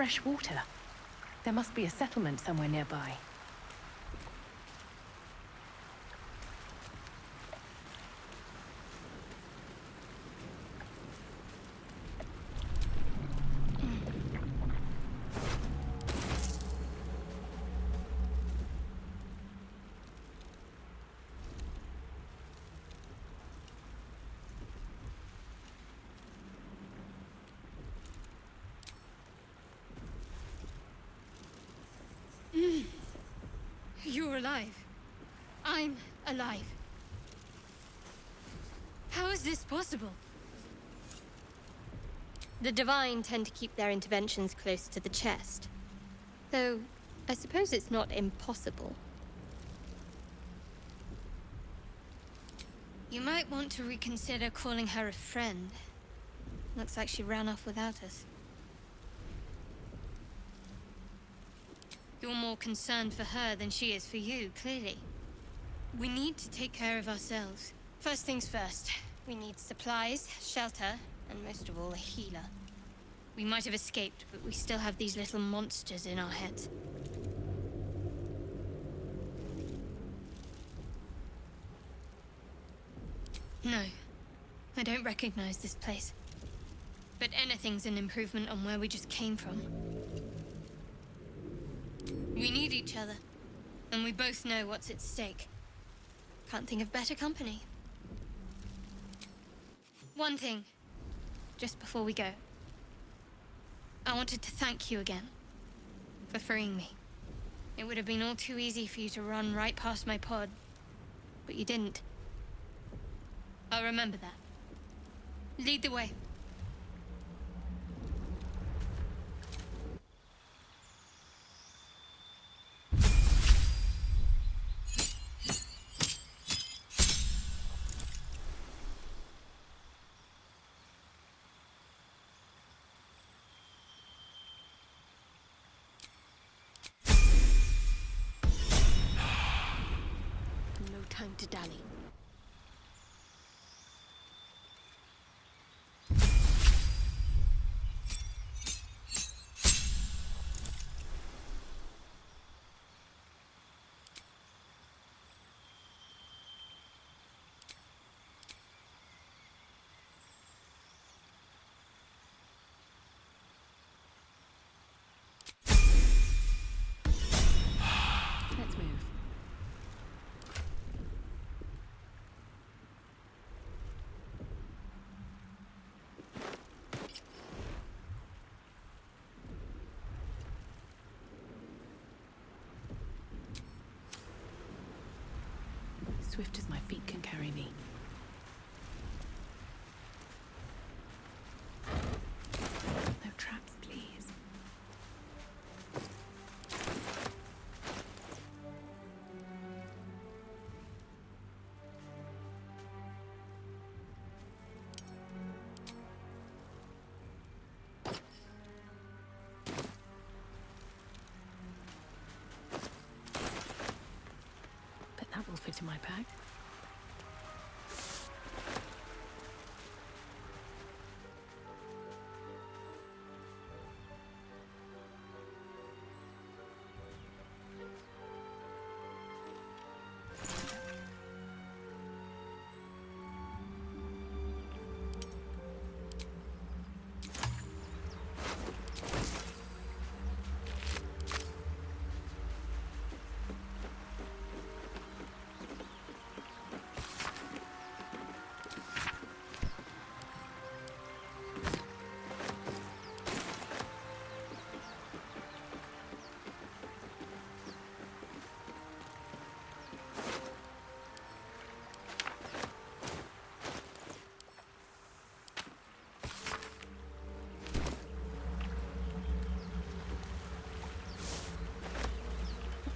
fresh water. There must be a settlement somewhere nearby. You're alive. I'm alive. How is this possible? The Divine tend to keep their interventions close to the chest. Though, I suppose it's not impossible. You might want to reconsider calling her a friend. Looks like she ran off without us. You're more concerned for her than she is for you, clearly. We need to take care of ourselves. First things first. We need supplies, shelter, and most of all, a healer. We might have escaped, but we still have these little monsters in our heads. No, I don't recognize this place. But anything's an improvement on where we just came from. We need each other, and we both know what's at stake. Can't think of better company. One thing, just before we go. I wanted to thank you again for freeing me. It would have been all too easy for you to run right past my pod, but you didn't. I'll remember that. Lead the way. Time to dally. Let's move. Swift as my feet can carry me. No traps, please. That will fit in my pack.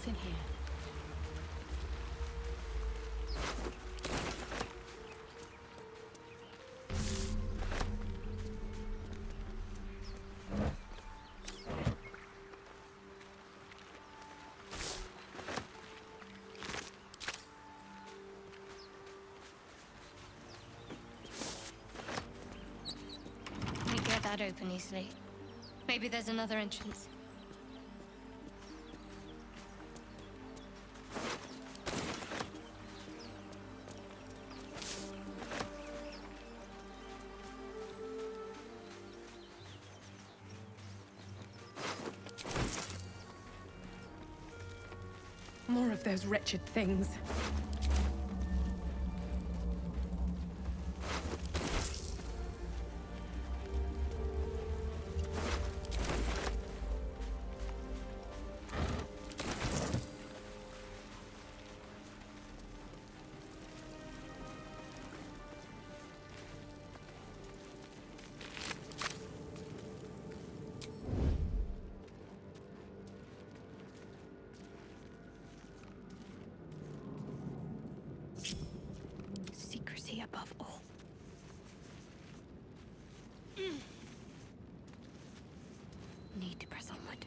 In here. We get that open easily. Maybe there's another entrance. More of those wretched things. Above all. Need to press onward.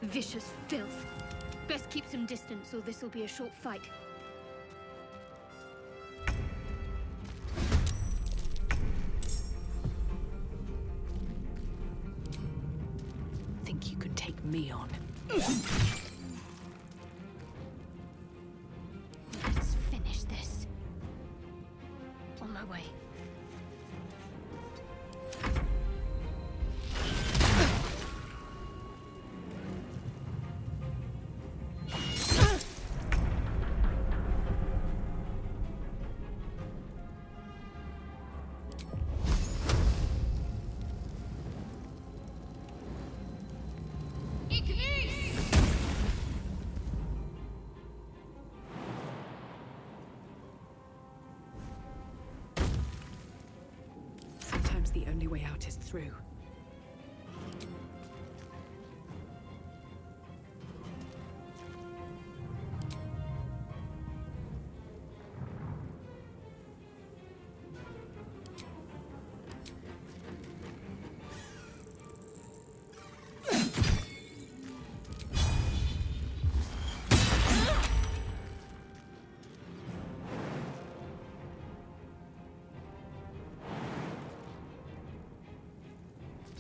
Vicious filth. Best keep some distance, or this'll be a short fight. Think you can take me on? Let's finish this. On my way. Sometimes the only way out is through.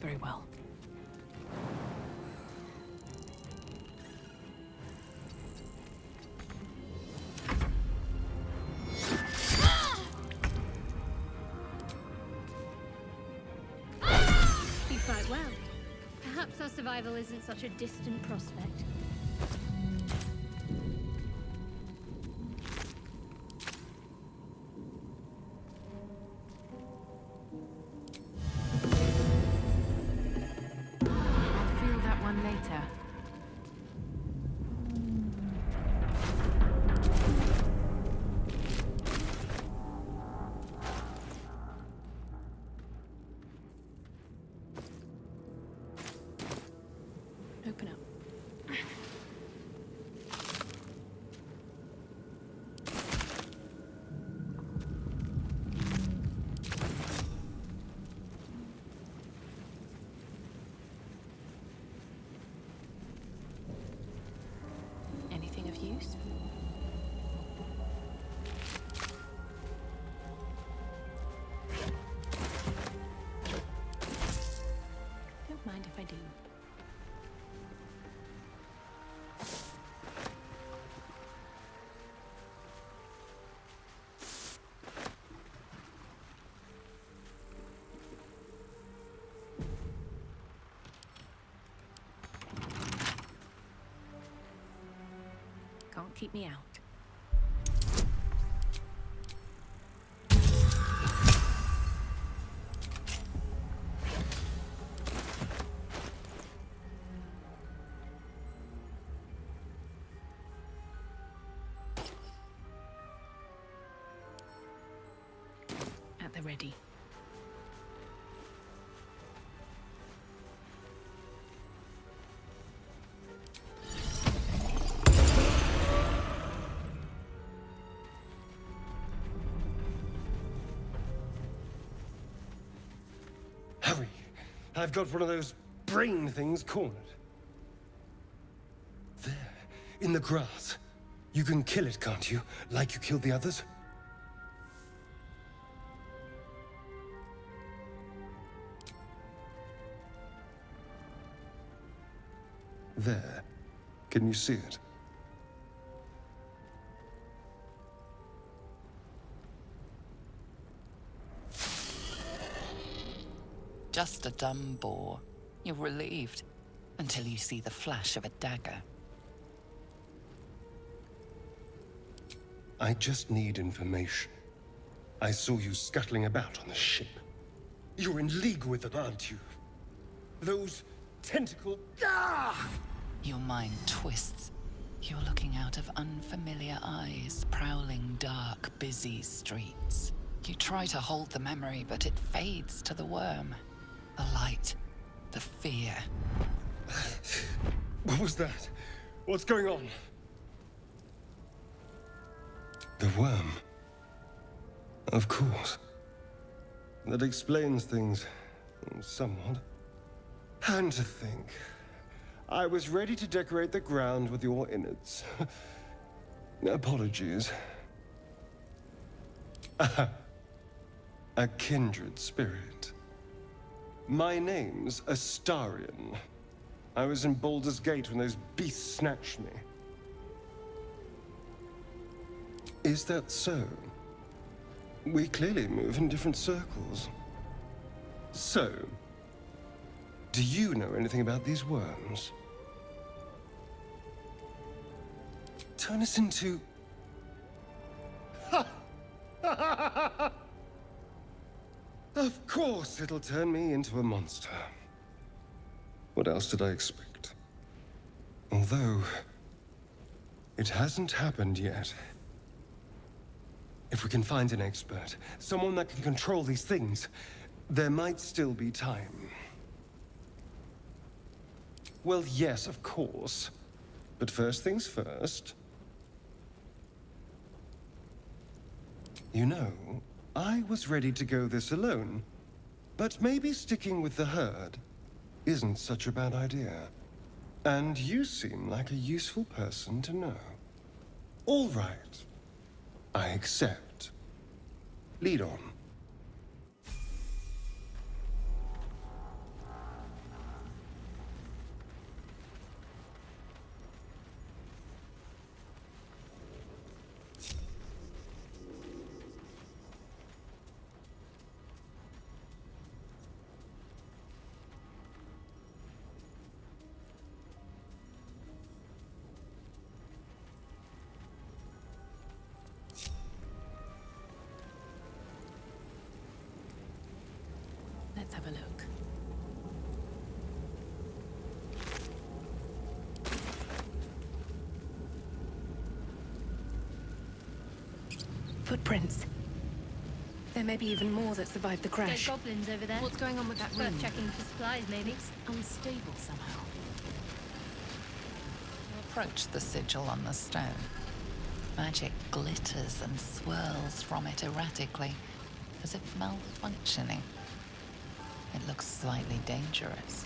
Very well. You fight well. Perhaps our survival isn't such a distant prospect. Later. Open up. Anything of use? Don't mind if I do. Can't keep me out. ready. Hurry! I've got one of those brain things cornered. There, in the grass. You can kill it, can't you? Like you killed the others? There. Can you see it? Just a dumb boar. You're relieved until you see the flash of a dagger. I just need information. I saw you scuttling about on the ship. You're in league with them, aren't you? Those tentacle... Ah! Your mind twists. You're looking out of unfamiliar eyes, prowling dark, busy streets. You try to hold the memory, but it fades to the worm. The light. The fear. What was that? What's going on? The worm. Of course. That explains things. Somewhat. And to think, I was ready to decorate the ground with your innards. Apologies. A kindred spirit. My name's Astarion. I was in Baldur's Gate when those beasts snatched me. Is that so? We clearly move in different circles. So, do you know anything about these worms? Turn us into... Of course it'll turn me into a monster. What else did I expect? Although, it hasn't happened yet. If we can find an expert, someone that can control these things, there might still be time. Well, yes, of course. But first things first. You know, I was ready to go this alone, but maybe sticking with the herd isn't such a bad idea. And you seem like a useful person to know. All right. I accept. Lead on. Let's have a look. Footprints. There may be even more that survived the There's crash. goblins over there. What's going on with that room? Worth checking for supplies, maybe. It's unstable somehow. You approach the sigil on the stone. Magic glitters and swirls from it erratically, as if malfunctioning. It looks slightly dangerous.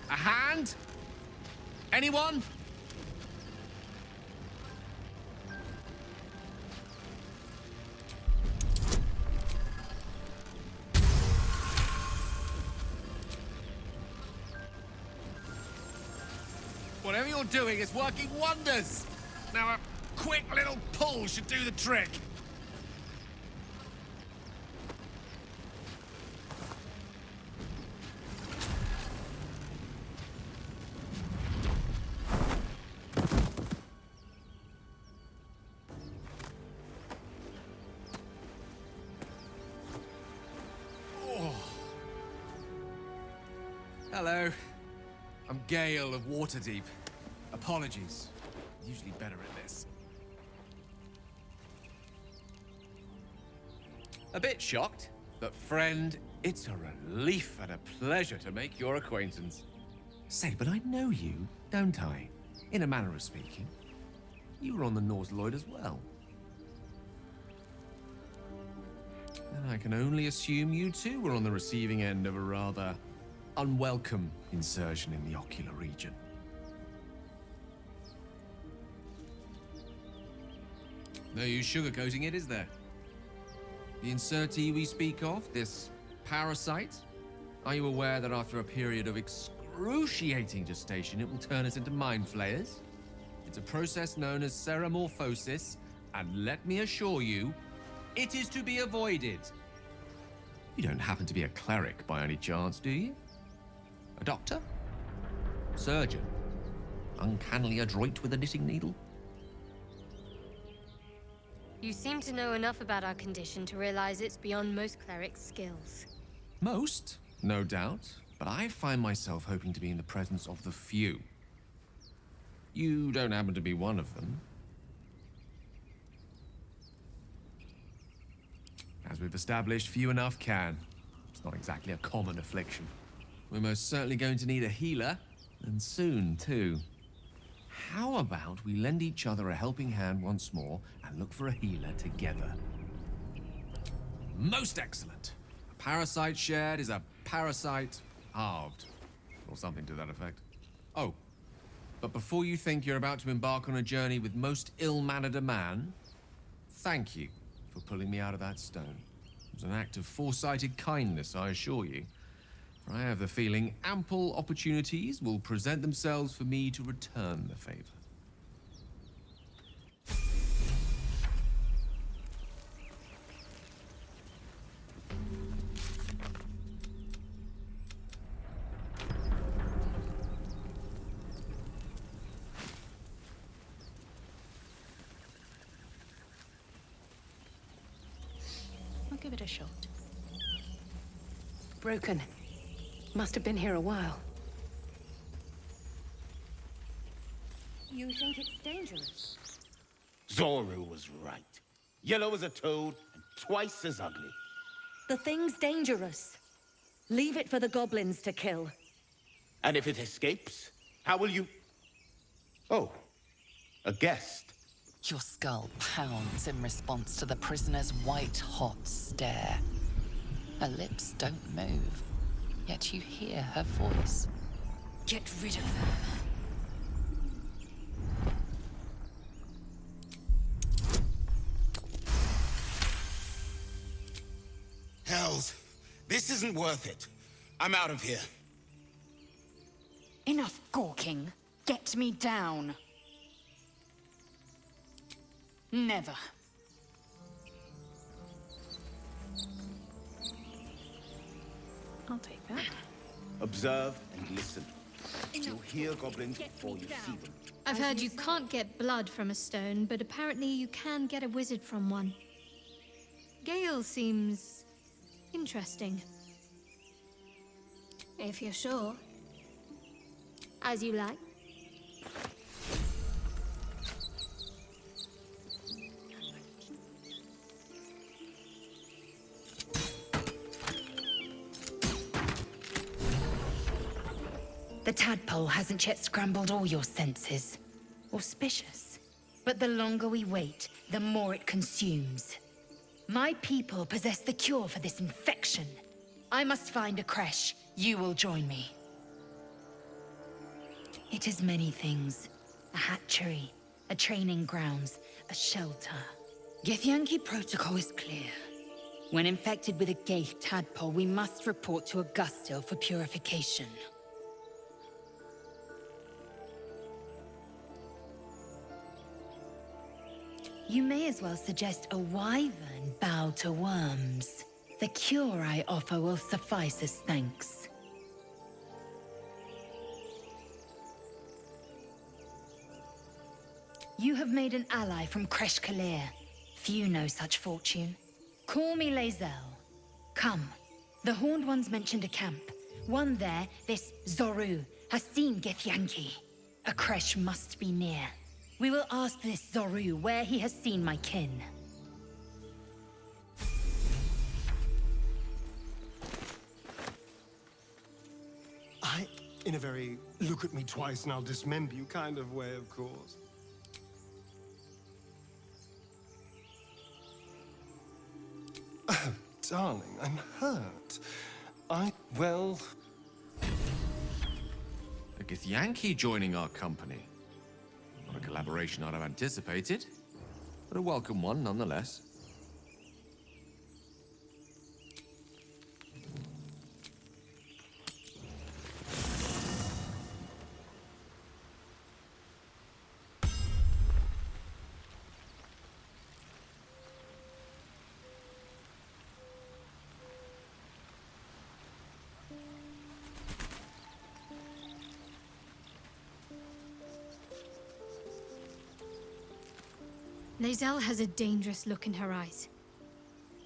A hand? Anyone? Whatever you're doing is working wonders. Now a quick little pull should do the trick. Hello. I'm Gale of Waterdeep. Apologies. Usually better at this. A bit shocked, but friend, it's a relief and a pleasure to make your acquaintance. Say, but I know you, don't I? In a manner of speaking. You were on the Norse Lloyd as well. And I can only assume you too were on the receiving end of a rather unwelcome insertion in the ocular region. No use sugarcoating it, is there? The insertee we speak of, this parasite, are you aware that after a period of excruciating gestation, it will turn us into mind flayers? It's a process known as ceramorphosis, and let me assure you, it is to be avoided. You don't happen to be a cleric by any chance, do you? A doctor? Surgeon? Uncannily adroit with a knitting needle? You seem to know enough about our condition to realize it's beyond most clerics' skills. Most, no doubt, but I find myself hoping to be in the presence of the few. You don't happen to be one of them. As we've established, few enough can. It's not exactly a common affliction. We're most certainly going to need a healer, and soon, too. How about we lend each other a helping hand once more and look for a healer together? Most excellent. A parasite shared is a parasite halved, or something to that effect. Oh, but before you think you're about to embark on a journey with most ill-mannered a man, thank you for pulling me out of that stone. It was an act of foresighted kindness, I assure you. For I have the feeling ample opportunities will present themselves for me to return the favor. I'll give it a shot. Broken. Must have been here a while. You think it's dangerous? Zoru was right. Yellow as a toad and twice as ugly. The thing's dangerous. Leave it for the goblins to kill. And if it escapes, how will you... Oh, a guest. Your skull pounds in response to the prisoner's white-hot stare. Her lips don't move, yet you hear her voice. Get rid of them. Hells, this isn't worth it. I'm out of here. Enough gawking. Get me down. Never. I'll take that. Observe and listen. You'll hear goblins before you see them. I've heard you can't get blood from a stone, but apparently you can get a wizard from one. Gale seems interesting. If you're sure. As you like. The tadpole hasn't yet scrambled all your senses. Auspicious. But the longer we wait, the more it consumes. My people possess the cure for this infection. I must find a creche. You will join me. It is many things. A hatchery, a training grounds, a shelter. Githyanki protocol is clear. When infected with a Gaith tadpole, we must report to Augustil for purification. You may as well suggest a wyvern bow to worms. The cure I offer will suffice as thanks. You have made an ally from Kresh Kalir. Few know such fortune. Call me Lae'Zel. Come. The Horned Ones mentioned a camp. One there, this Zoru, has seen Githyanki. A creche must be near. We will ask this Zoru where he has seen my kin. In a very look at me twice and I'll dismember you kind of way, of course. Oh, darling, I'm hurt. Well... A Githyanki joining our company. Not a collaboration I'd have anticipated, but a welcome one nonetheless. Lae'Zel has a dangerous look in her eyes.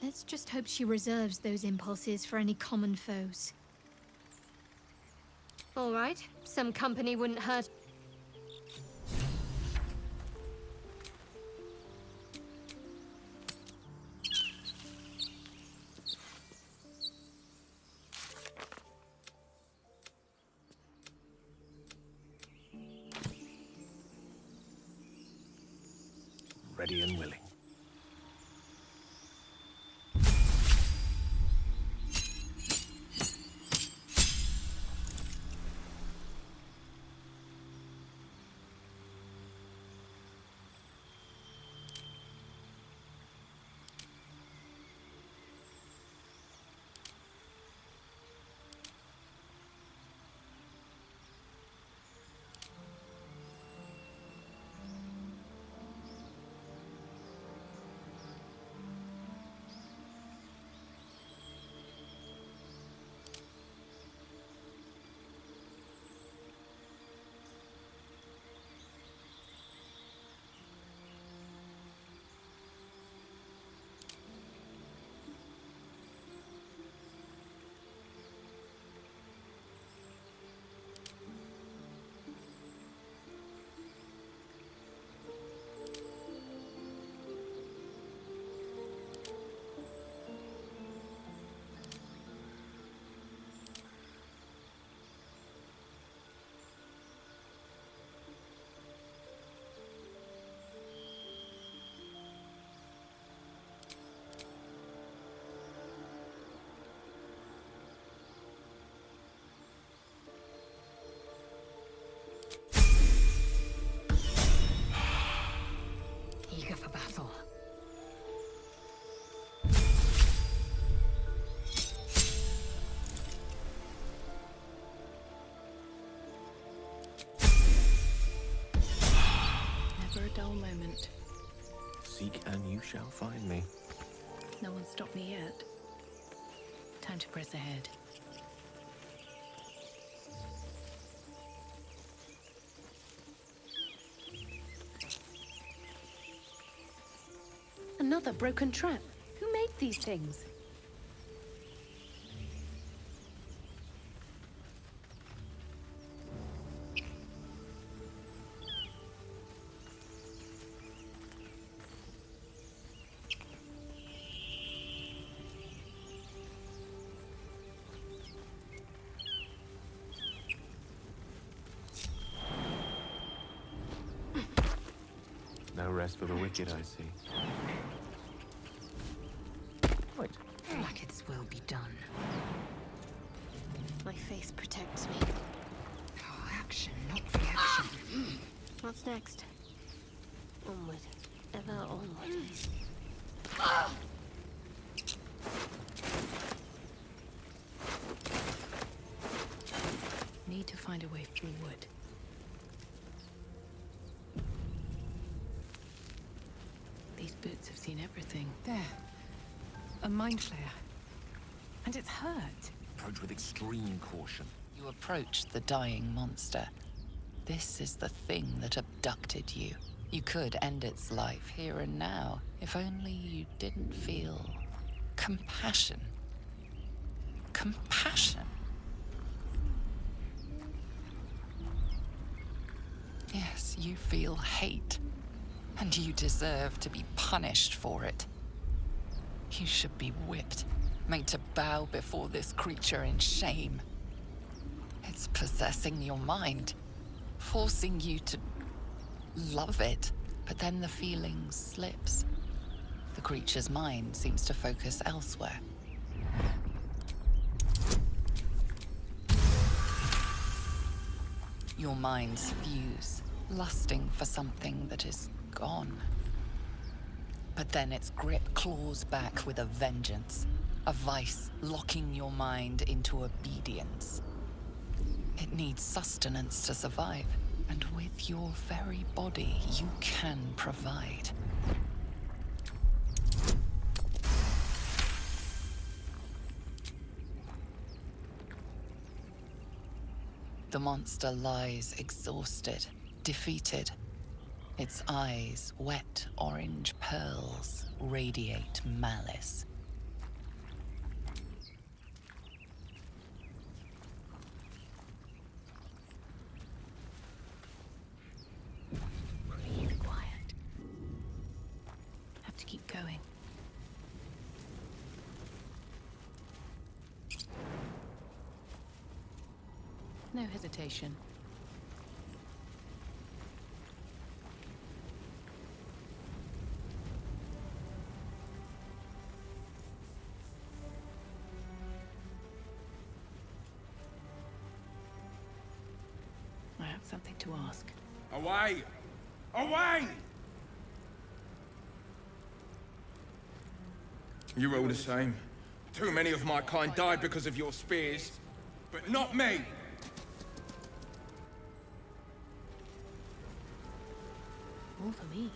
Let's just hope she reserves those impulses for any common foes. All right, some company wouldn't hurt. Ready and willing. Eager for battle. Never a dull moment. Seek and you shall find me. No one stopped me yet. Time to press ahead. Another broken trap. Who made these things? No rest for the wicked, I see. Right. Like its will be done. My faith protects me. Oh, action, not reaction. What's next? Onward. Ever onward. Need to find a way forward. These boots have seen everything. There. A mind flayer. And it's hurt. Approach with extreme caution. You approach the dying monster. This is the thing that abducted you. You could end its life here and now, if only you didn't feel compassion. Compassion? Yes, you feel hate. And you deserve to be punished for it. You should be whipped, made to bow before this creature in shame. It's possessing your mind, forcing you to love it, but then the feeling slips. The creature's mind seems to focus elsewhere. Your minds fuse, lusting for something that is gone. But then its grip claws back with a vengeance, a vice locking your mind into obedience. It needs sustenance to survive, and with your very body, you can provide. The monster lies exhausted, defeated. Its eyes, wet orange pearls, radiate malice. Breathe quiet. Have to keep going. No hesitation. I have something to ask. Away! Away! You're all the same. Too many of my kind died because of your spears, but not me! More for me.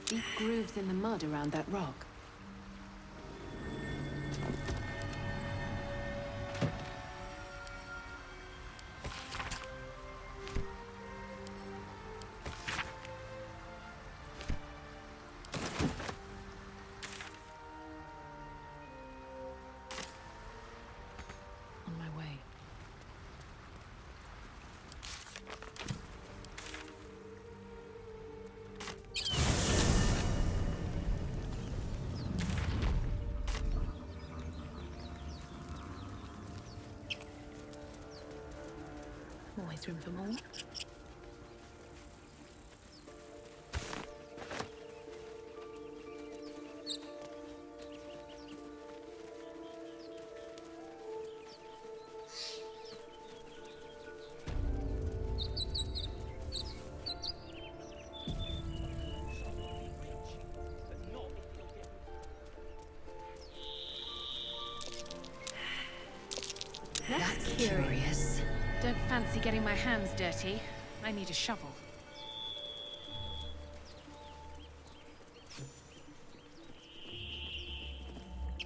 Deep grooves in the mud around that rock. On my way. Always room for more. That's curious. Don't fancy getting my hands dirty. I need a shovel.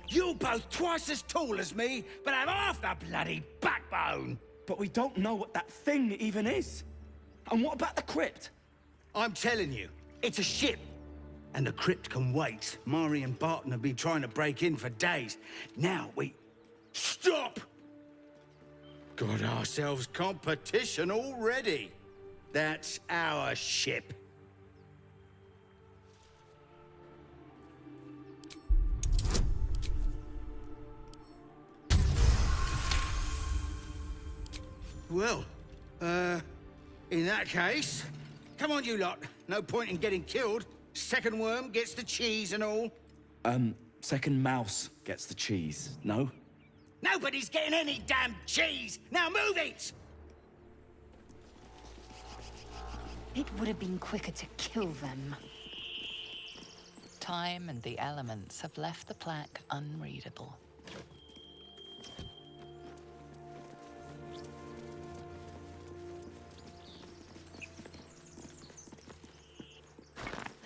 You're both twice as tall as me, but have half the bloody backbone! But we don't know what that thing even is. And what about the crypt? I'm telling you, it's a ship. And the crypt can wait. Mari and Barton have been trying to break in for days. Now we... Stop! Got ourselves competition already. That's our ship. Well, in that case, come on you lot. No point in getting killed. Second worm gets the cheese and all. Second mouse gets the cheese, no? Nobody's getting any damn cheese! Now move it! It would have been quicker to kill them. Time and the elements have left the plaque unreadable.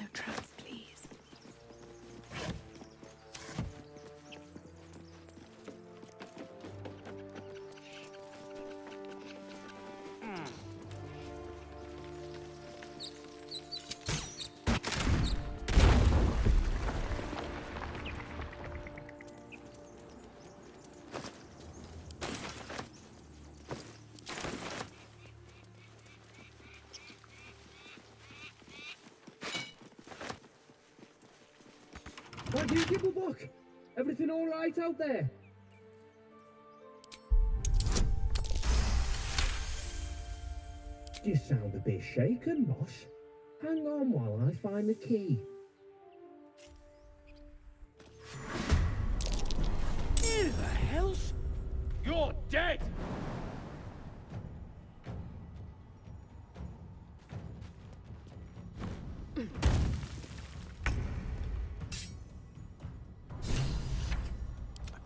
No traps, please. Thank you, Gimblebock. Everything all right out there? You sound a bit shaken, Moss. Hang on while I find the key. Who the hell's... You're dead! A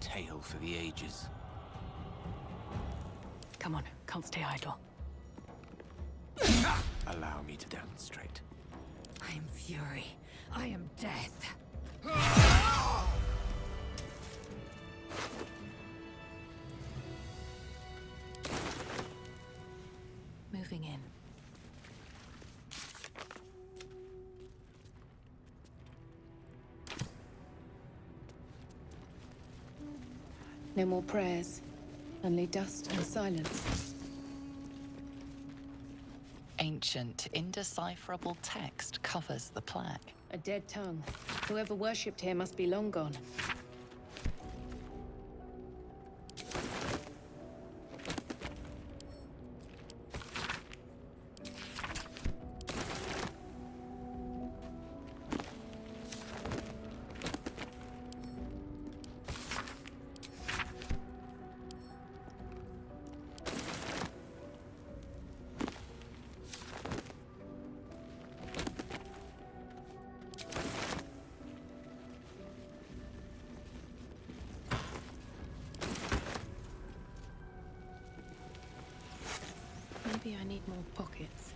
tale for the ages. Come on, can't stay idle. Allow me to demonstrate. I am fury. I am death. Moving in. No more prayers. Only dust and silence. Ancient, indecipherable text covers the plaque. A dead tongue. Whoever worshipped here must be long gone. Maybe I need more pockets.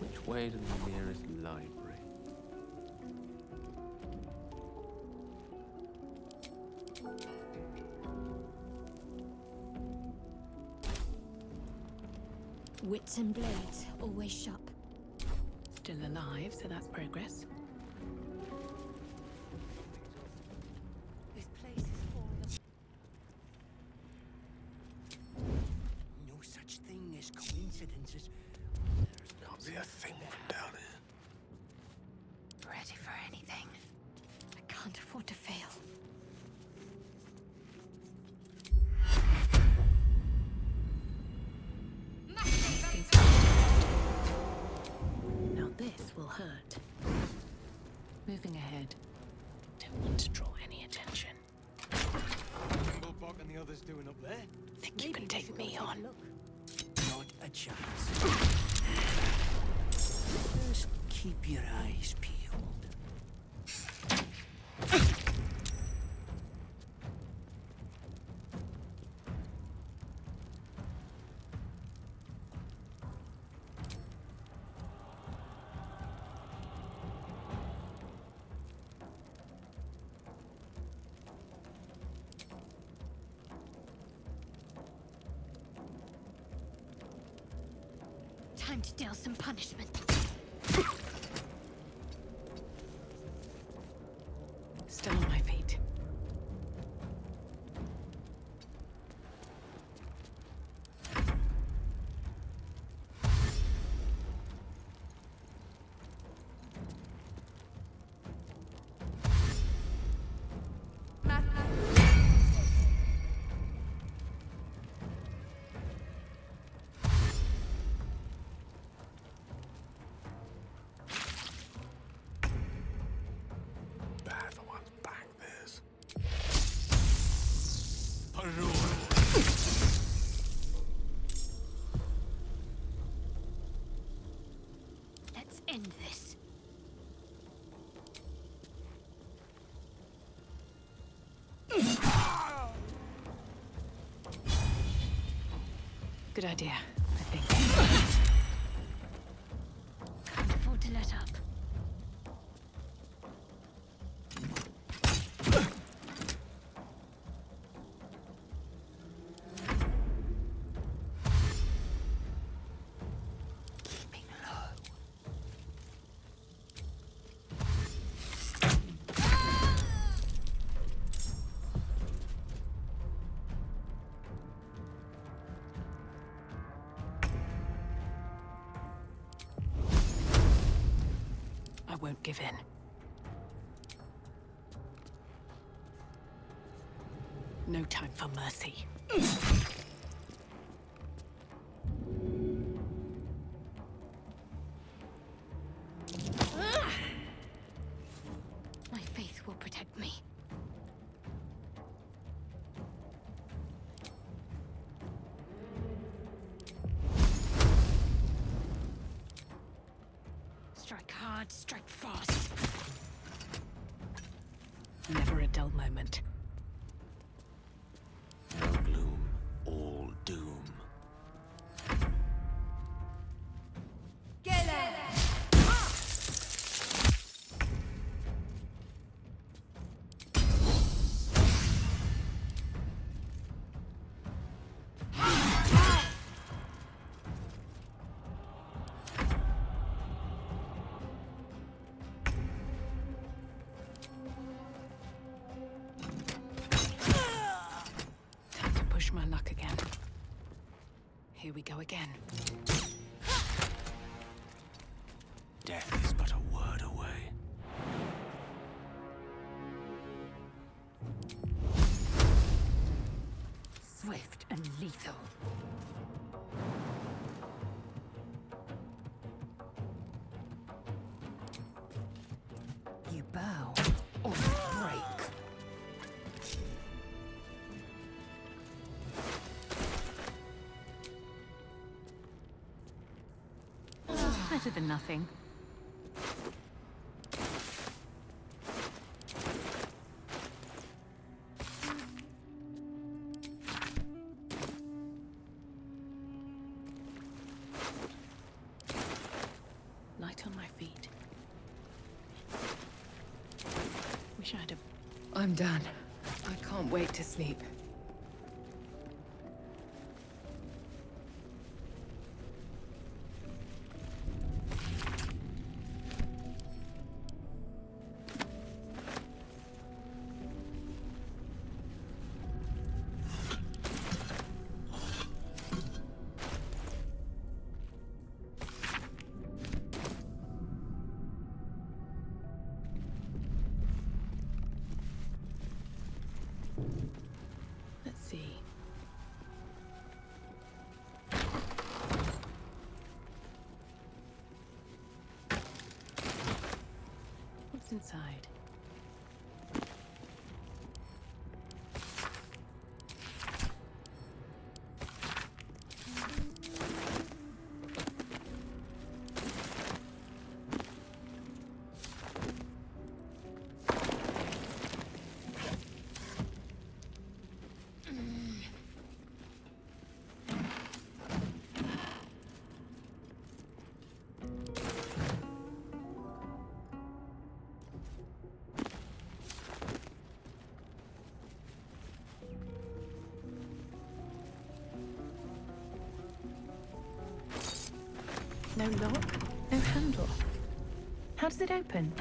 Which way to the nearest library? Wits and blades, always sharp. Still alive, so that's progress. This place is falling apart. No such thing as coincidences. Can't see a thing from down here. Ready for anything. I can't afford to fail. Now this will hurt. Moving ahead. Don't want to draw any attention. Gimblebock and the others doing up there? Think you can take me on? Not a chance. Just keep your eyes peeled. Time to deal some punishment. Still on my feet. Good idea, I think. Can't afford to let up. I won't give in. No time for mercy. My faith will protect me. Strike hard, strike fast. Never a dull moment. No gloom, all doom. Time to push my luck again. Here we go again. Death is but a word away. Swift and lethal. You bow or you break. Better than nothing. Light on my feet. Wish I'd have... I'm done. I can't wait to sleep. Let's see. What's inside? No lock, no handle. How does it open?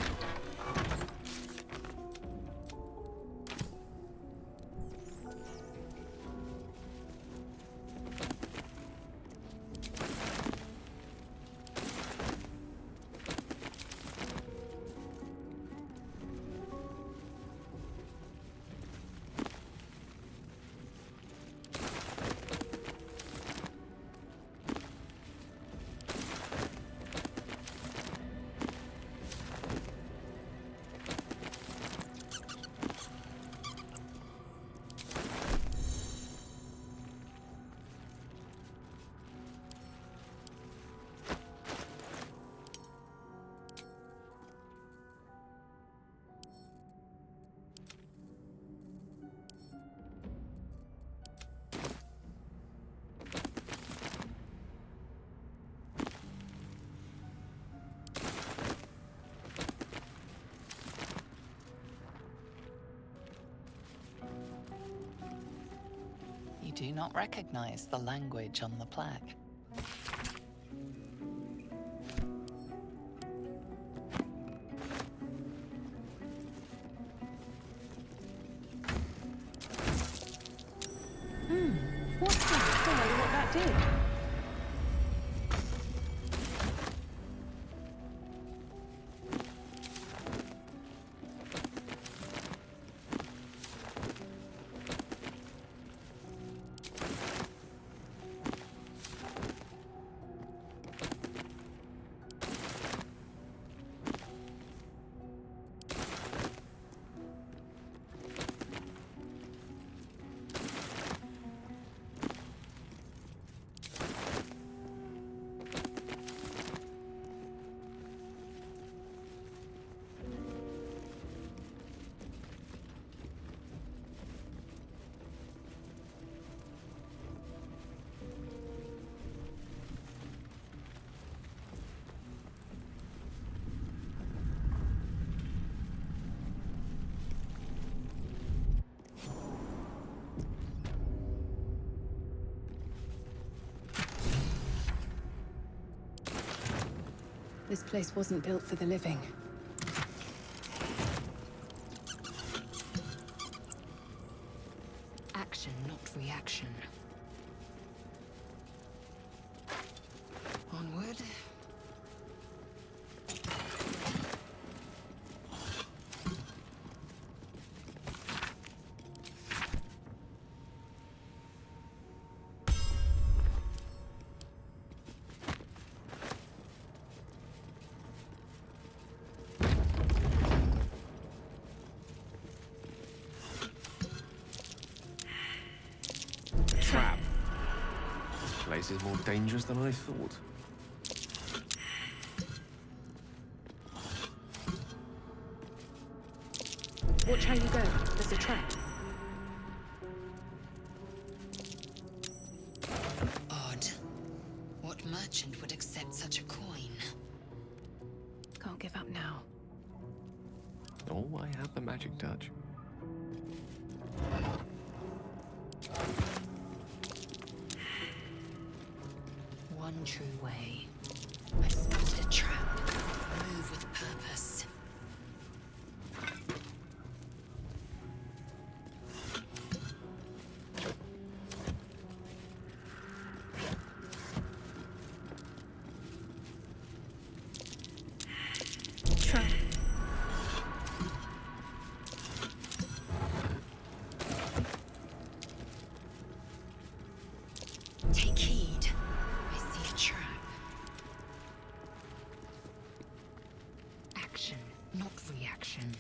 do not recognize the language on the plaque. What's that? Don't know what that did. This place wasn't built for the living. Action, not reaction. Onward. Trap. This place is more dangerous than I thought. Watch how you go. There's a trap. Odd. What merchant would accept such a coin? Can't give up now. Oh, I have the magic touch. One true way. I've spotted a trap. Move with purpose. Trap. Take heed. I see a trap. Action, not reaction.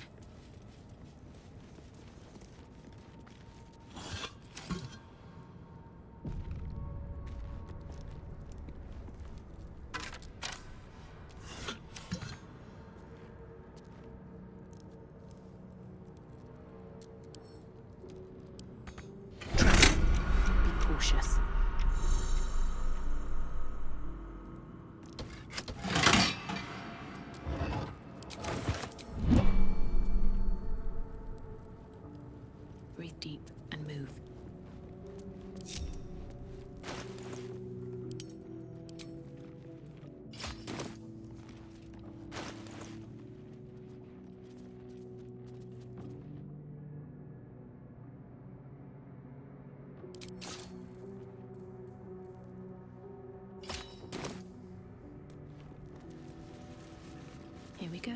Be cautious. Breathe deep and move. Here we go.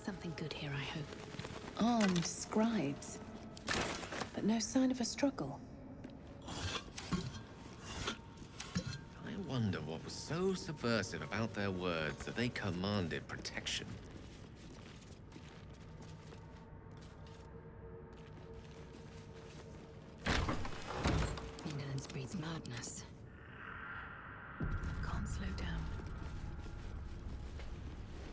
Something good here, I hope. Armed scribes. But no sign of a struggle. I wonder what was so subversive about their words that they commanded protection. Indolence breeds madness.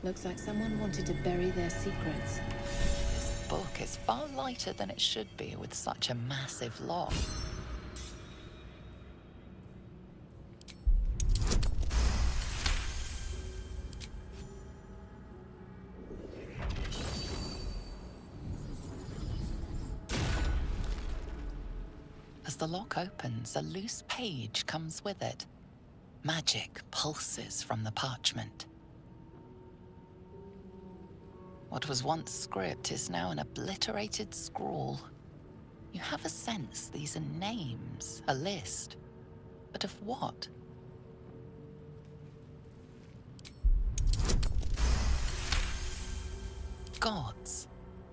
Looks like someone wanted to bury their secrets. This book is far lighter than it should be with such a massive lock. As the lock opens, a loose page comes with it. Magic pulses from the parchment. What was once script is now an obliterated scrawl. You have a sense these are names, a list. But of what? Gods.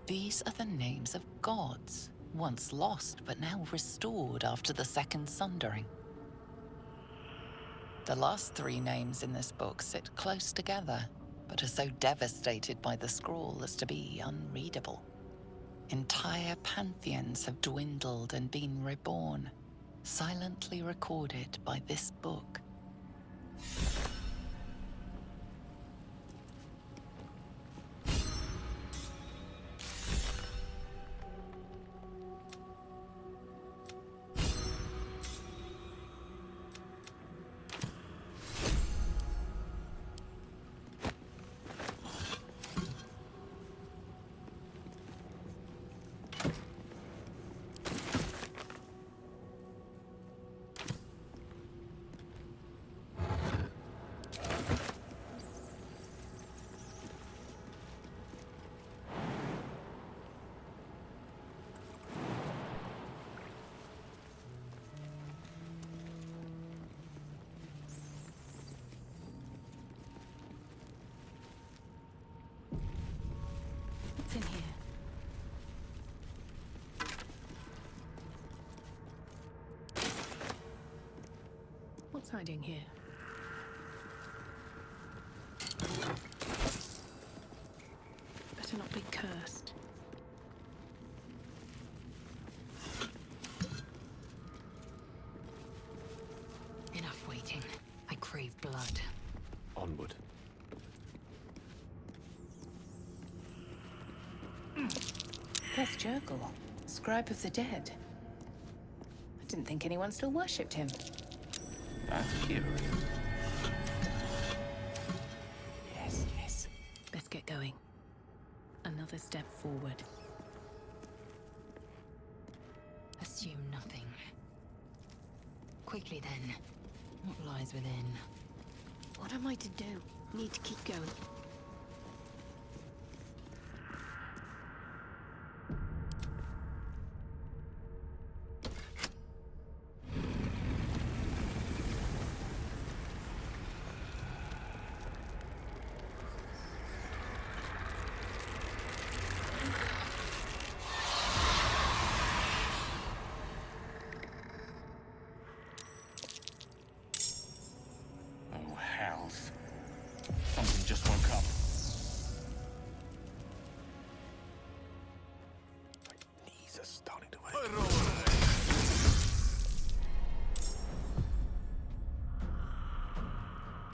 These are the names of gods, once lost but now restored after the Second Sundering. The last three names in this book sit close together, but are so devastated by the scrawl as to be unreadable. Entire pantheons have dwindled and been reborn, silently recorded by this book. What's in here? What's hiding here? Better not be cursed. Enough waiting. I crave blood. Onward. That's Jurgle, Scribe of the Dead. I didn't think anyone still worshipped him. That's curious. Yes, yes. Best get going. Another step forward. Assume nothing. Quickly then. What lies within? What am I to do? Need to keep going. Oh, hells. Something just woke up. My knees are starting to ache.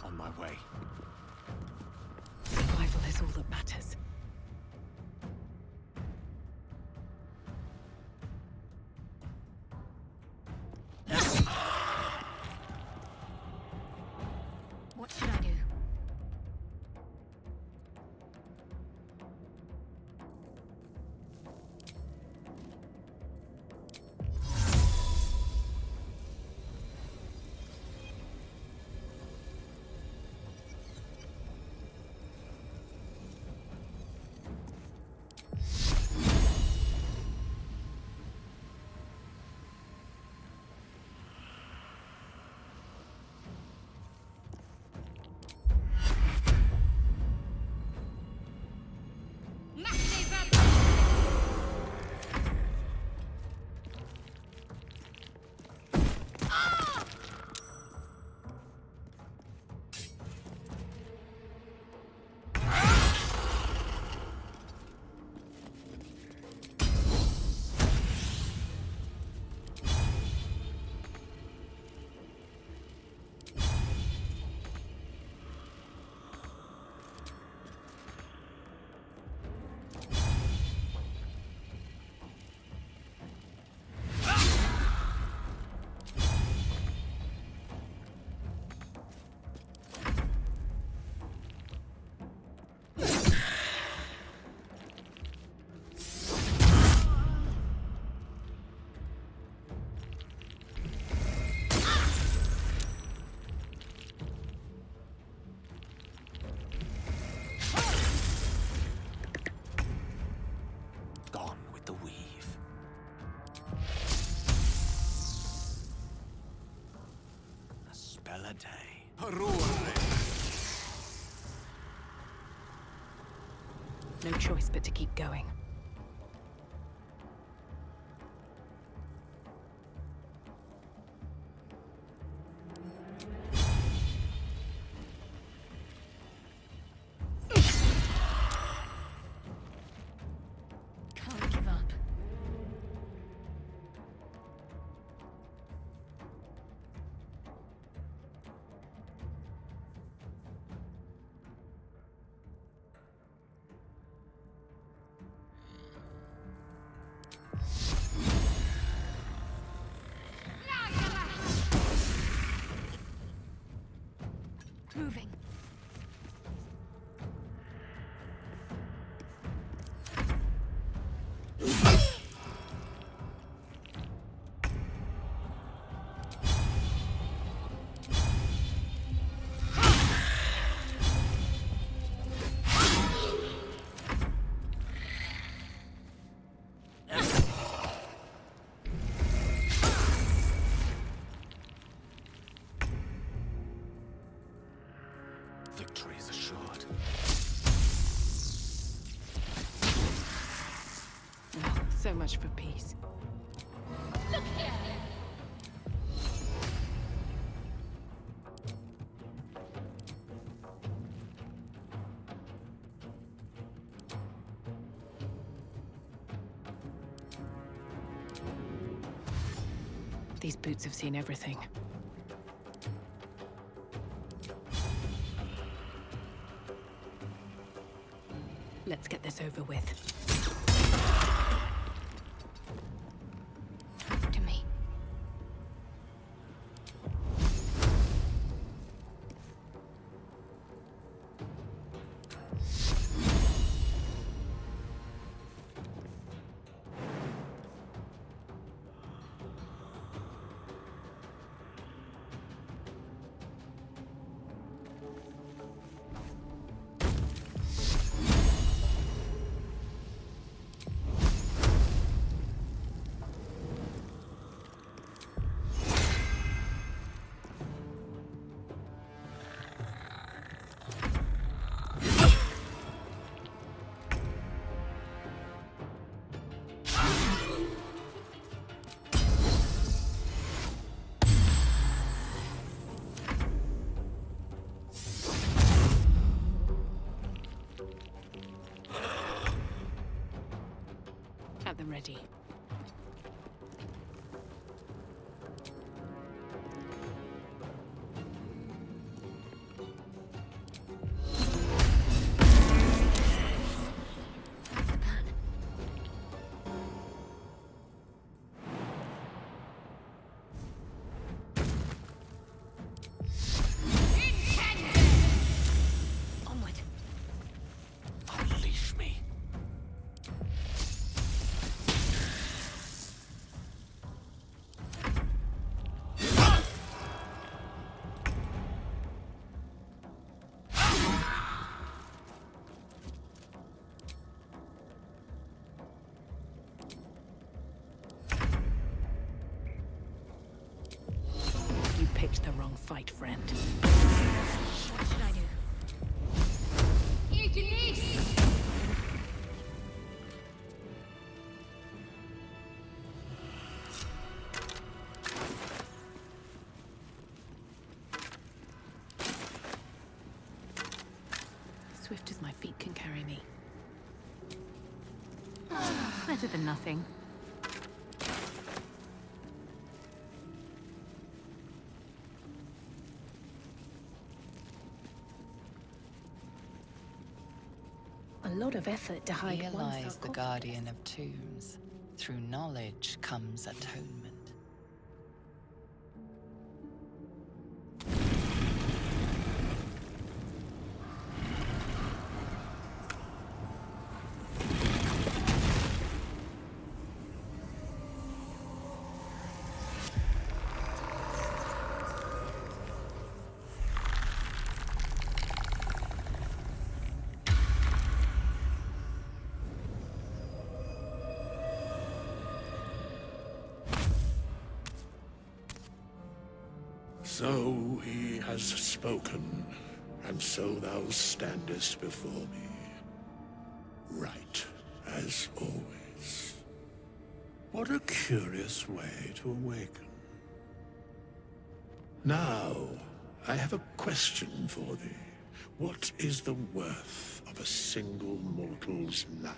On my way. Survival is all that matters. What should I do? another day. No choice but to keep going. Can't give up. Moving. Victory is assured. Oh, so much for peace. Look here! These boots have seen everything. Let's get this over with. To me. At the ready. What's the plan? Onward. Unleash me. You picked the wrong fight, friend. What should I do? Swift as my feet can carry me. Better than nothing. A lot of effort to hide Here one lies the sarcophagus. guardian of tombs. Through knowledge comes atonement. So he has spoken, and so thou standest before me. Right, as always. What a curious way to awaken. Now, I have a question for thee. What is the worth of a single mortal's life?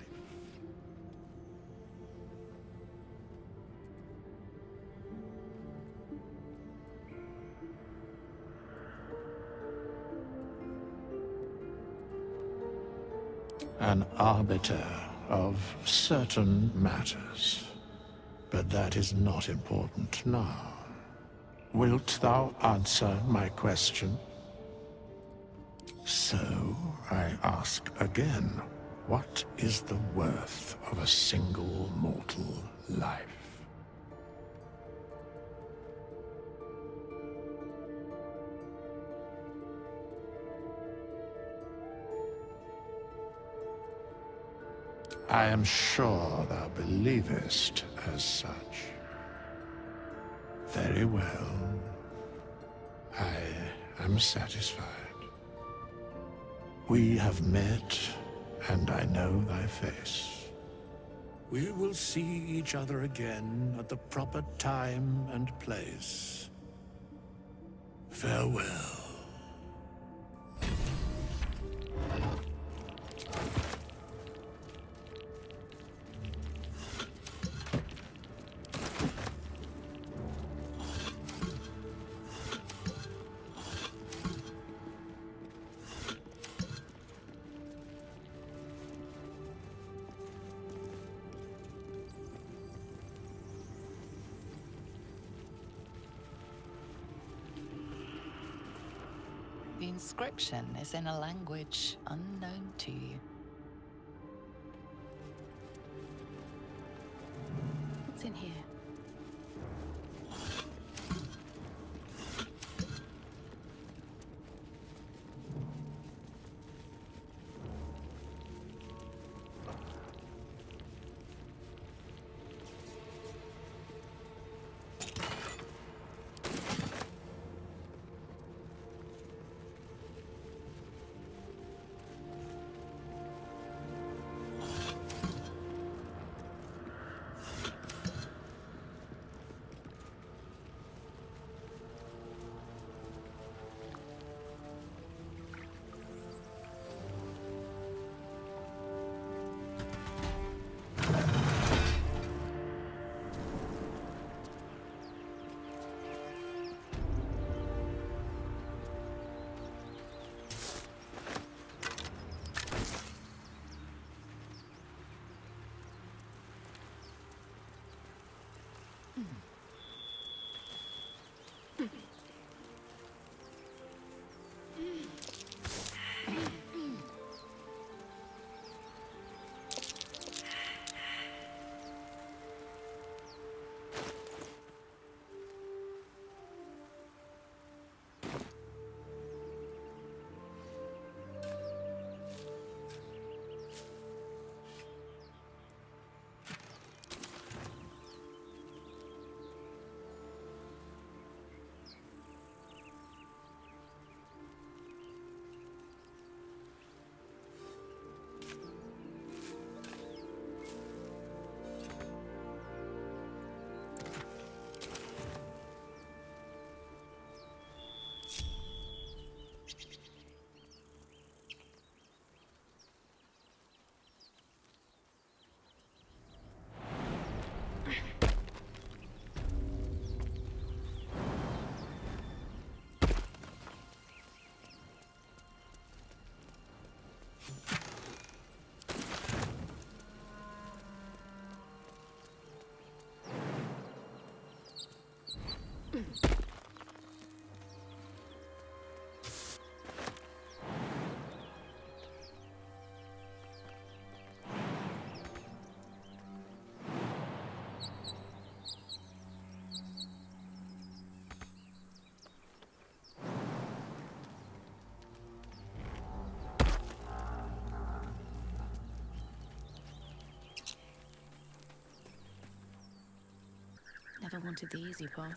An arbiter of certain matters. But that is not important now. Wilt thou answer my question? So, I ask again, what is the worth of a single mortal life? I am sure thou believest as such. Very well. I am satisfied. We have met, and I know thy face. We will see each other again at the proper time and place. Farewell. The inscription is in a language unknown to you. What's in here? Never wanted the easy path.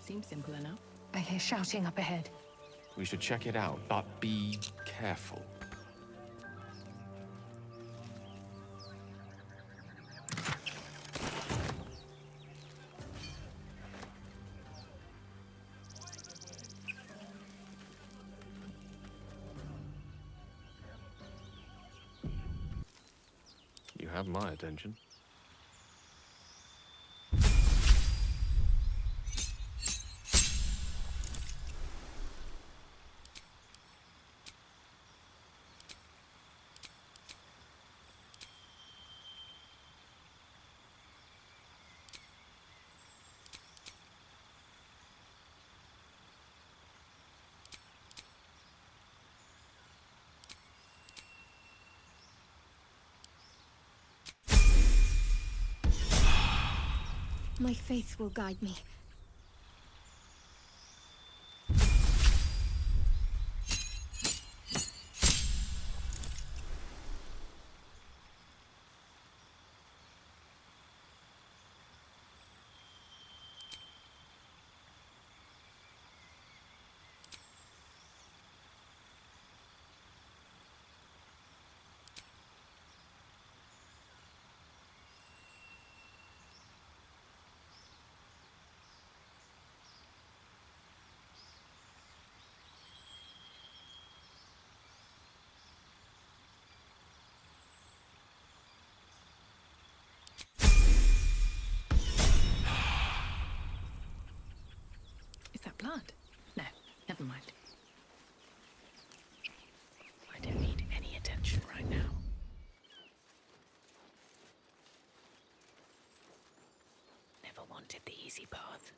Seems simple enough. I hear shouting up ahead. We should check it out, but be careful. You have my attention. My faith will guide me. Is that blood? No, never mind. I don't need any attention right now. Never wanted the easy path.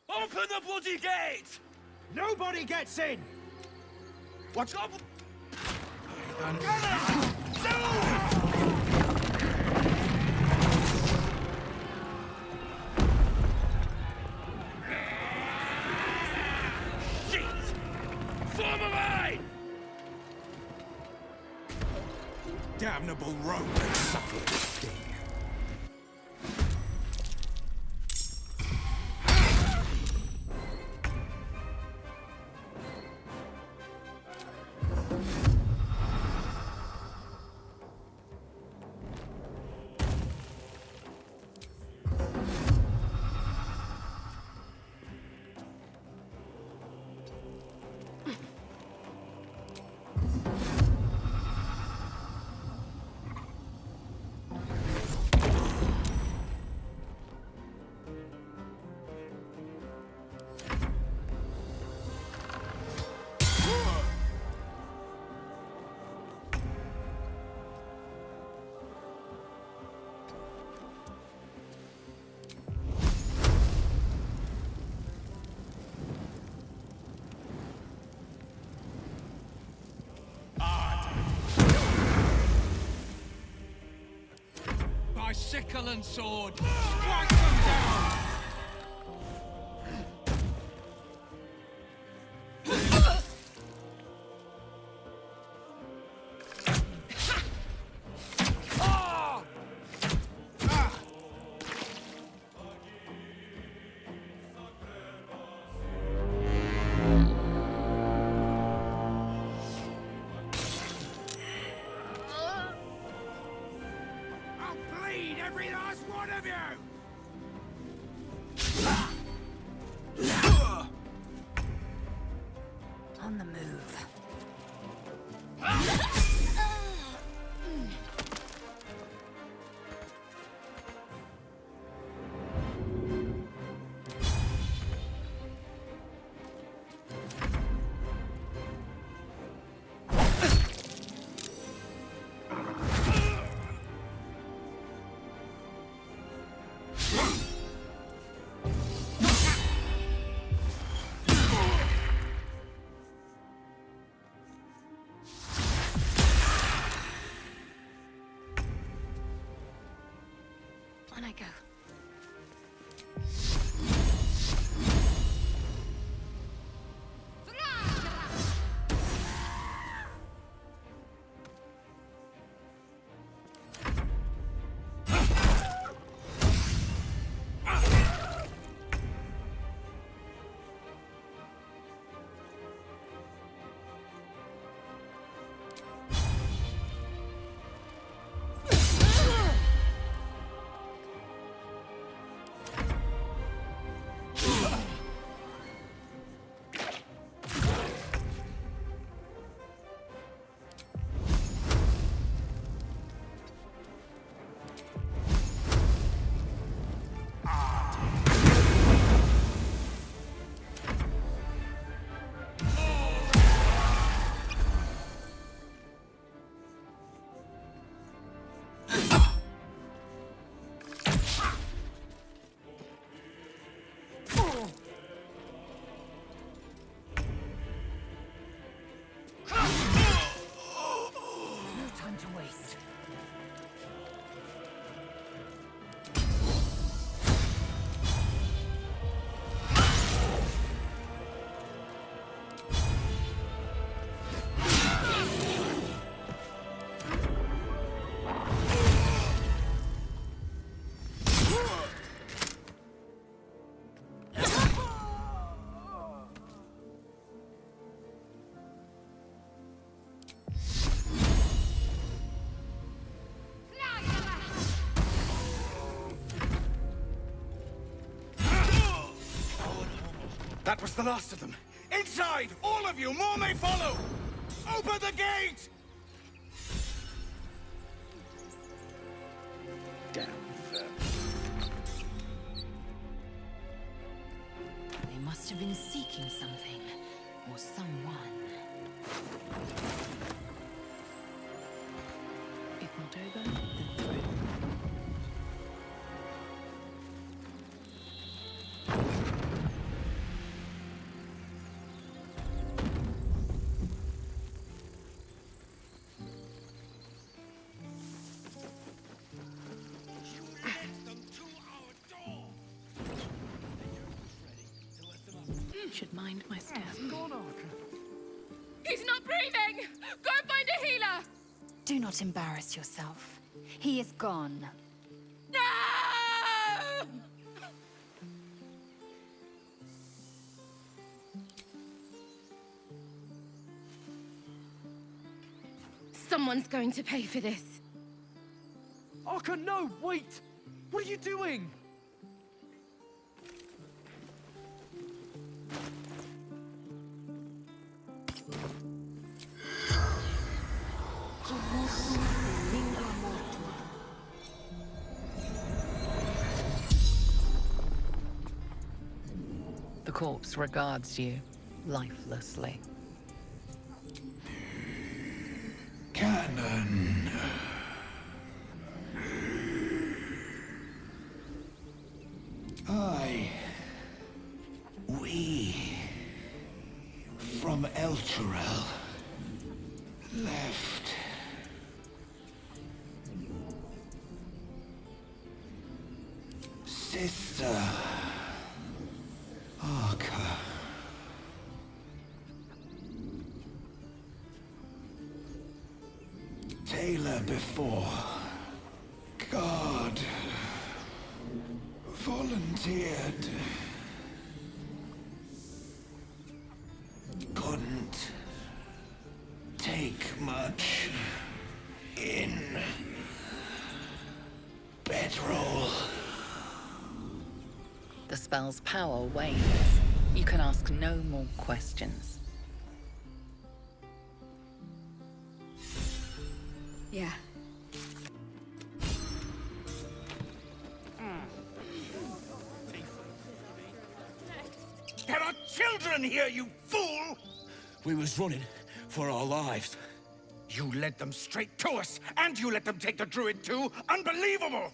Open the bloody gate! Nobody gets in! Watch up! Shit! Form a line! Damnable rogue and suffer the sting. By sickle and sword, strike them down! Every last one of you! On the move. On I go. That was the last of them. Inside! All of you! More may follow! Open the gate! Damn them. They must have been seeking something, or someone. If not over, then through. Should mind my step. He's not breathing! Go find a healer! Do not embarrass yourself. He is gone. No! Someone's going to pay for this. Arca, no! Wait! What are you doing? The corpse regards you lifelessly. Cannon. We from Elturel left. Sister Arca. Taylor before. God volunteered. Couldn't take much in. Bedroll. The spell's power wanes. You can ask no more questions. Yeah. There are children here, you fool! We was running for our lives. You led them straight to us, and you let them take the druid too? Unbelievable!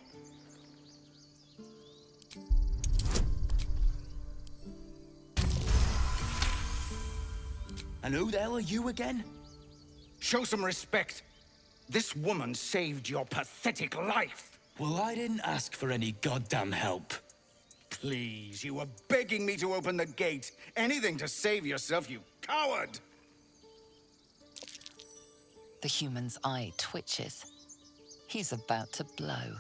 And who the hell are you again? Show some respect. This woman saved your pathetic life. Well, I didn't ask for any goddamn help. Please, you were begging me to open the gate. Anything to save yourself, you coward! The human's eye twitches. He's about to blow.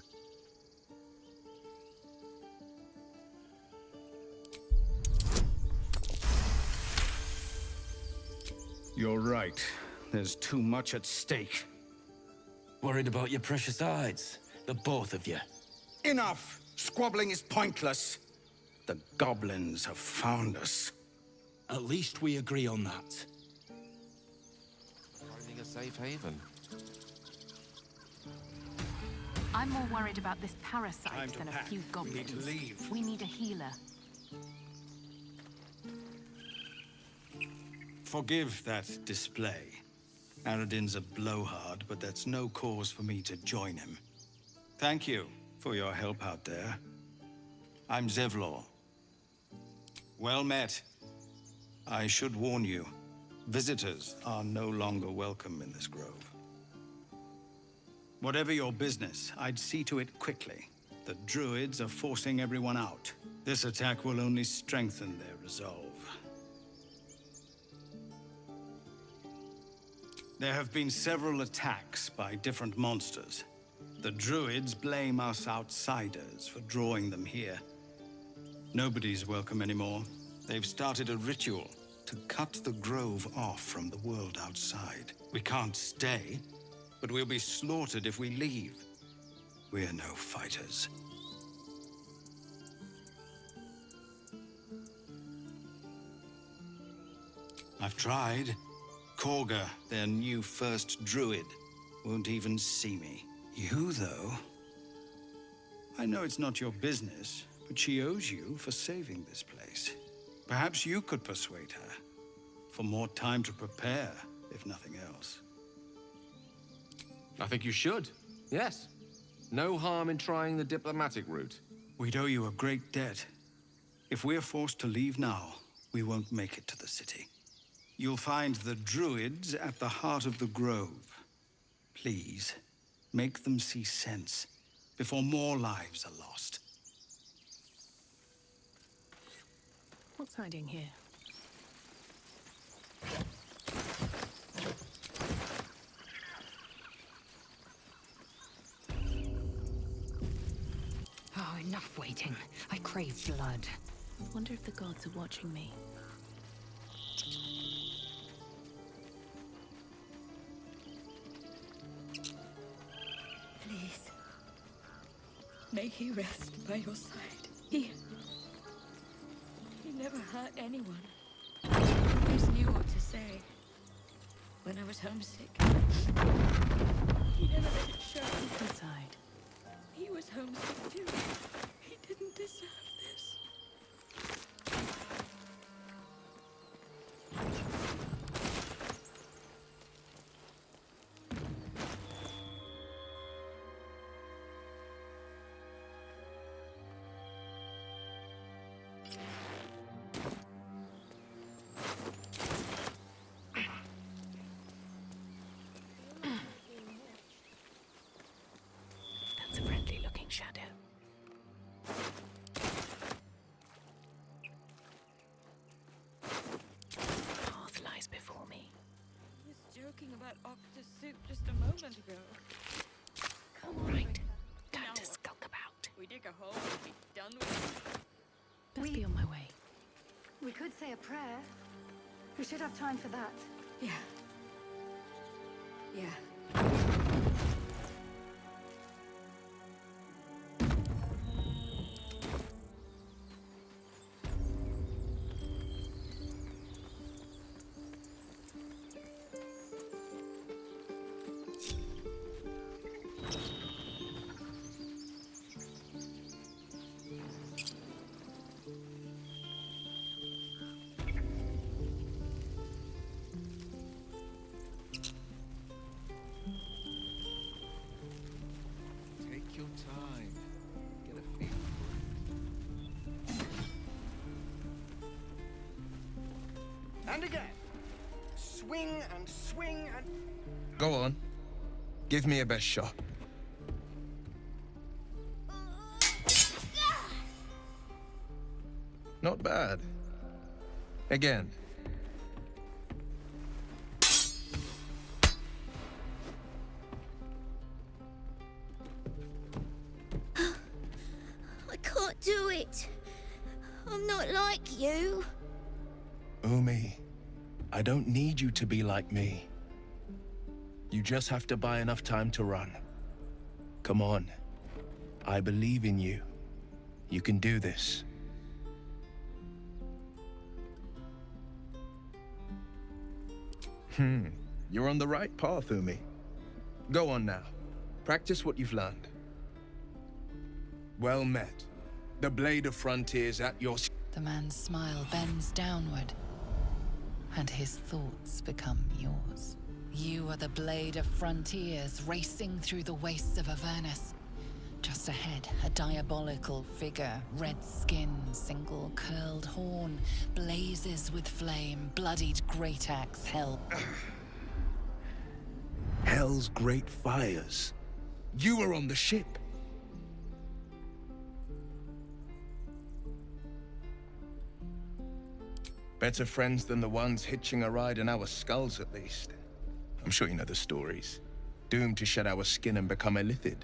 You're right. There's too much at stake. Worried about your precious hides, the both of you. Enough! Squabbling is pointless. The goblins have found us. At least we agree on that. Finding a safe haven. I'm more worried about this parasite Time to than pack. a few goblins. We need to leave. We need a healer. Forgive that display. Aradin's a blowhard, but that's no cause for me to join him. Thank you for your help out there. I'm Zevlor. Well met. I should warn you, visitors are no longer welcome in this grove. Whatever your business, I'd see to it quickly. The druids are forcing everyone out. This attack will only strengthen their resolve. There have been several attacks by different monsters. The druids blame us outsiders for drawing them here. Nobody's welcome anymore. They've started a ritual to cut the grove off from the world outside. We can't stay, but we'll be slaughtered if we leave. We're no fighters. I've tried. Torgga, their new first druid, won't even see me. You, though... I know it's not your business, but she owes you for saving this place. Perhaps you could persuade her. For more time to prepare, if nothing else. I think you should. Yes. No harm in trying the diplomatic route. We'd owe you a great debt. If we're forced to leave now, we won't make it to the city. You'll find the druids at the heart of the grove. Please, make them see sense before more lives are lost. What's hiding here? Oh, enough waiting. I crave blood. Wonder if the gods are watching me. Please. May he rest by your side. He never hurt anyone. He always knew what to say. When I was homesick, he never let it show. Inside. He was homesick too. He didn't deserve this. That's a friendly-looking shadow. Path lies before me. He was joking about octus soup just a moment ago. Come right. Time to skulk about. We dig a hole and be done with it. Best be on my way. We could say a prayer. We should have time for that. Yeah. Yeah. Take your time. Get a feel for it. And again. Swing and swing and... Go on. Give me a best shot. Not bad. Again. I can't do it. I'm not like you. Umi, I don't need you to be like me. You just have to buy enough time to run. Come on. I believe in you. You can do this. You're on the right path, Umi. Go on now. Practice what you've learned. Well met. The blade of frontiers at your... The man's smile bends downward, and his thoughts become yours. You are the blade of frontiers racing through the wastes of Avernus. Just ahead, a diabolical figure, red skin, single curled horn, blazes with flame, bloodied great axe held. Hell's great fires. You were on the ship. Better friends than the ones hitching a ride in our skulls, at least. I'm sure you know the stories. Doomed to shed our skin and become illithid.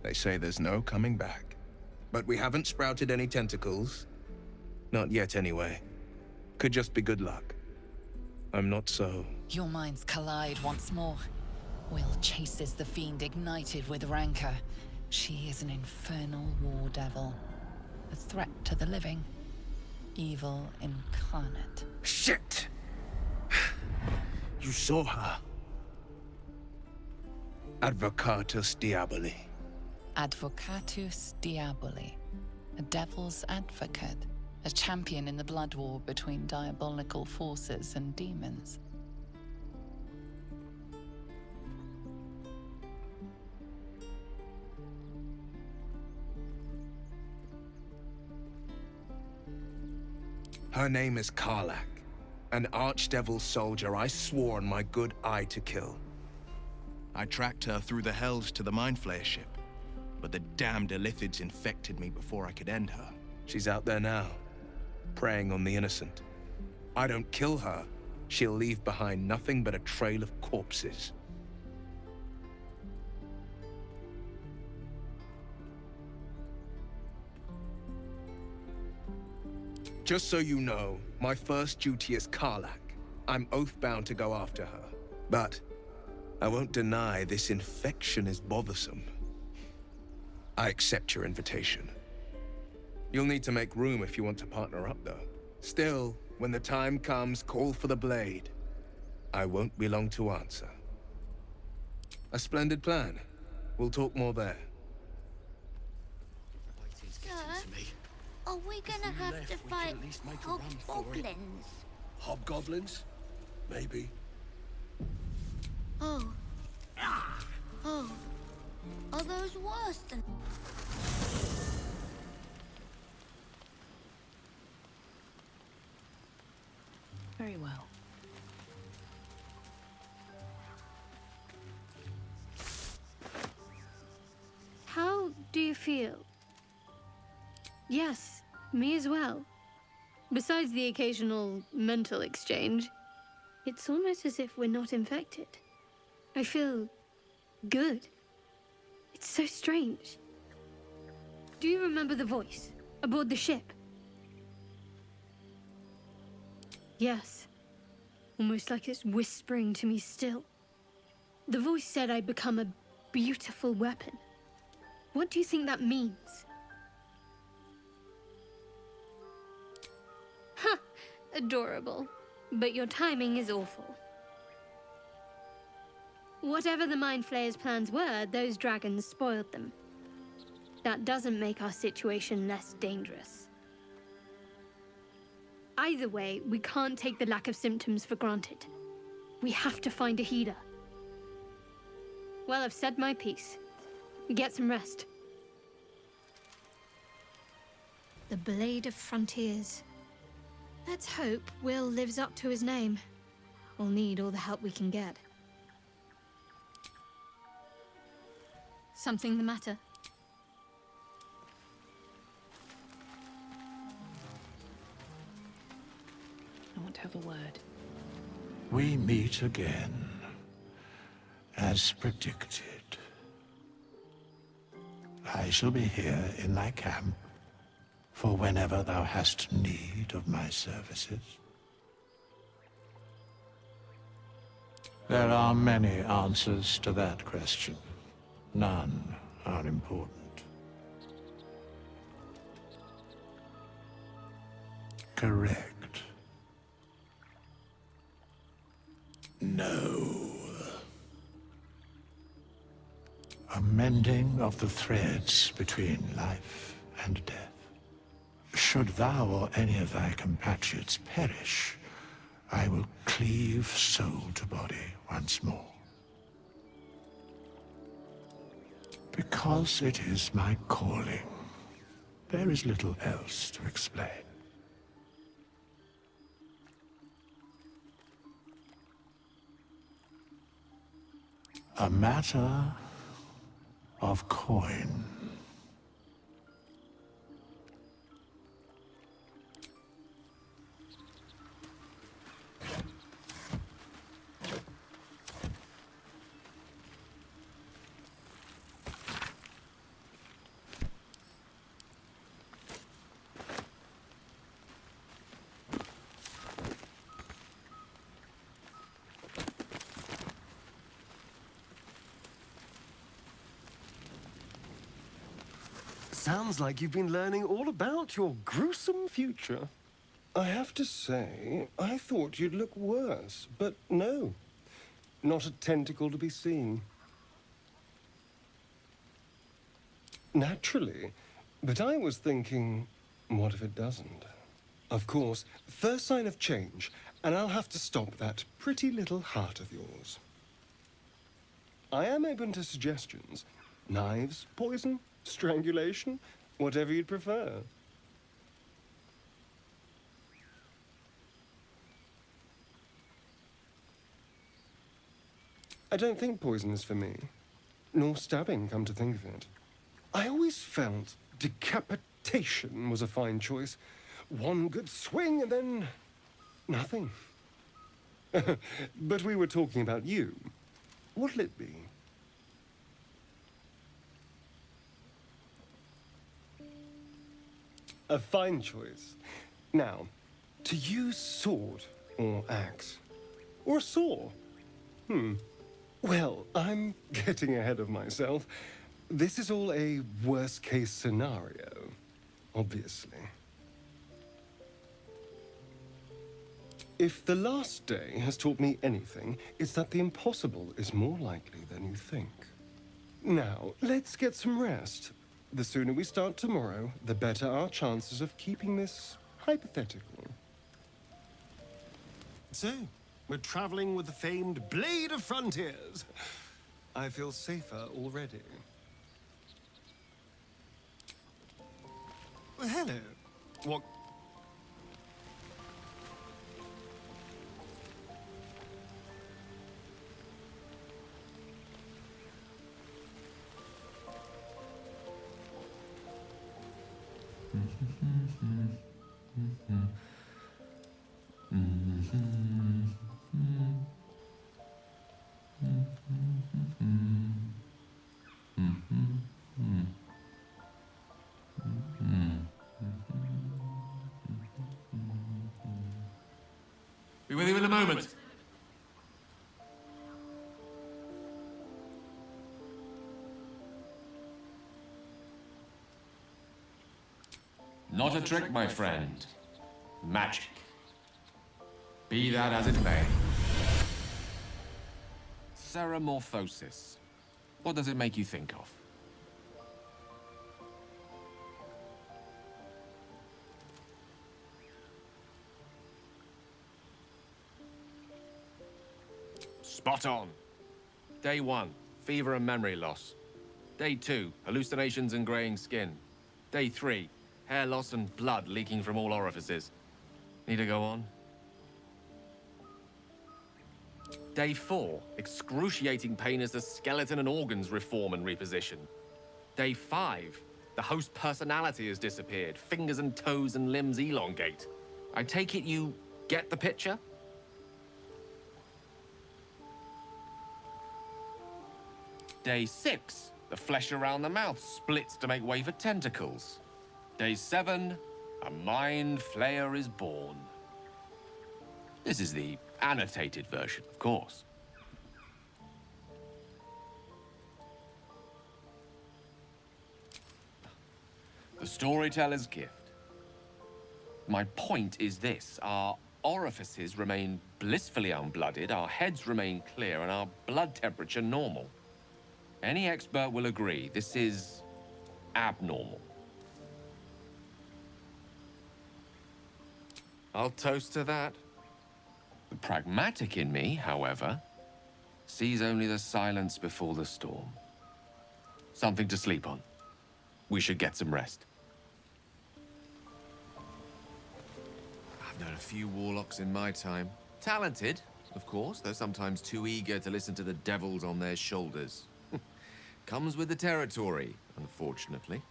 They say there's no coming back. But we haven't sprouted any tentacles. Not yet, anyway. Could just be good luck. I'm not so... Your minds collide once more. Will chases the fiend ignited with rancor. She is an infernal war devil. A threat to the living. Evil incarnate. Shit! You saw her. Advocatus Diaboli. Advocatus Diaboli. A devil's advocate. A champion in the blood war between diabolical forces and demons. Her name is Karlach, an archdevil soldier I swore on my good eye to kill. I tracked her through the hells to the Mind Flayer ship, but the damned Illithids infected me before I could end her. She's out there now, preying on the innocent. I don't kill her, she'll leave behind nothing but a trail of corpses. Just so you know, my first duty is Karlach. I'm oath-bound to go after her. But I won't deny this infection is bothersome. I accept your invitation. You'll need to make room if you want to partner up, though. Still, when the time comes, call for the blade. I won't be long to answer. A splendid plan. We'll talk more there. Are we gonna have to fight hobgoblins? Hobgoblins? Maybe. Oh. Oh. Are those worse than... Very well. How do you feel? Yes, me as well. Besides the occasional mental exchange, it's almost as if we're not infected. I feel good. It's so strange. Do you remember the voice aboard the ship? Yes. Almost like it's whispering to me still. The voice said I'd become a beautiful weapon. What do you think that means? Ha! Adorable. But your timing is awful. Whatever the Mind Flayer's plans were, those dragons spoiled them. That doesn't make our situation less dangerous. Either way, we can't take the lack of symptoms for granted. We have to find a healer. Well, I've said my piece. Get some rest. The Blade of Frontiers. Let's hope Will lives up to his name. We'll need all the help we can get. Something the matter? I want to have a word. We meet again, as predicted. I shall be here in thy camp for whenever thou hast need of my services. There are many answers to that question. None are important. Correct. No. A mending of the threads between life and death. Should thou or any of thy compatriots perish, I will cleave soul to body once more. Because it is my calling, there is little else to explain. A matter of coin. Sounds like you've been learning all about your gruesome future. I have to say, I thought you'd look worse, but no. not a tentacle to be seen. Naturally, but I was thinking, what if it doesn't? Of course, first sign of change, and I'll have to stop that pretty little heart of yours. I am open to suggestions. Knives, poison, strangulation, whatever you'd prefer. I don't think poison is for me. Nor stabbing, come to think of it. I always felt decapitation was a fine choice. One good swing and then nothing. But we were talking about you. What'll it be? A fine choice. Now, to use sword or axe or saw. Well, I'm getting ahead of myself. This is all a worst-case scenario, obviously. If the last day has taught me anything, it's that the impossible is more likely than you think. Now, let's get some rest. The sooner we start tomorrow, the better our chances of keeping this hypothetical. So, we're traveling with the famed Blade of Frontiers. I feel safer already. Well, hello. What? Be with you in a moment. Not a trick, my friend. Magic. Be that as it may. Ceramorphosis. What does it make you think of? Spot on. Day 1, fever and memory loss. Day 2, hallucinations and graying skin. Day 3, hair loss and blood leaking from all orifices. Need to go on? Day 4, excruciating pain as the skeleton and organs reform and reposition. Day 5, the host personality has disappeared. Fingers and toes and limbs elongate. I take it you get the picture? Day 6, the flesh around the mouth splits to make way for tentacles. Day 7, a mind flayer is born. This is the annotated version, of course. The storyteller's gift. My point is this: our orifices remain blissfully unblooded, our heads remain clear, and our blood temperature normal. Any expert will agree this is abnormal. I'll toast to that. The pragmatic in me, however, sees only the silence before the storm. Something to sleep on. We should get some rest. I've known a few warlocks in my time. Talented, of course, though sometimes too eager to listen to the devils on their shoulders. Comes with the territory, unfortunately.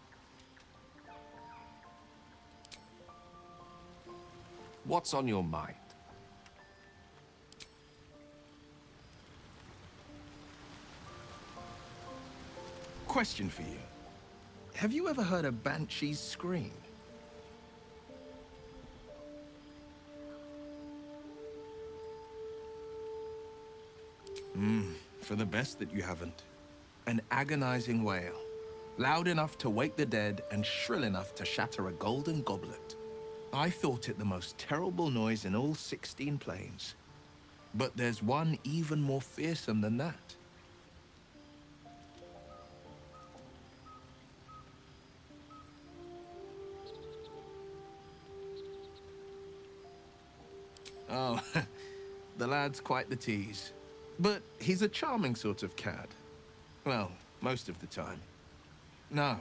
What's on your mind? Question for you. Have you ever heard a banshee's scream? For the best that you haven't. An agonizing wail. Loud enough to wake the dead and shrill enough to shatter a golden goblet. I thought it the most terrible noise in all 16 planes. But there's one even more fearsome than that. Oh, the lad's quite the tease. But he's a charming sort of cad. Well, most of the time. No,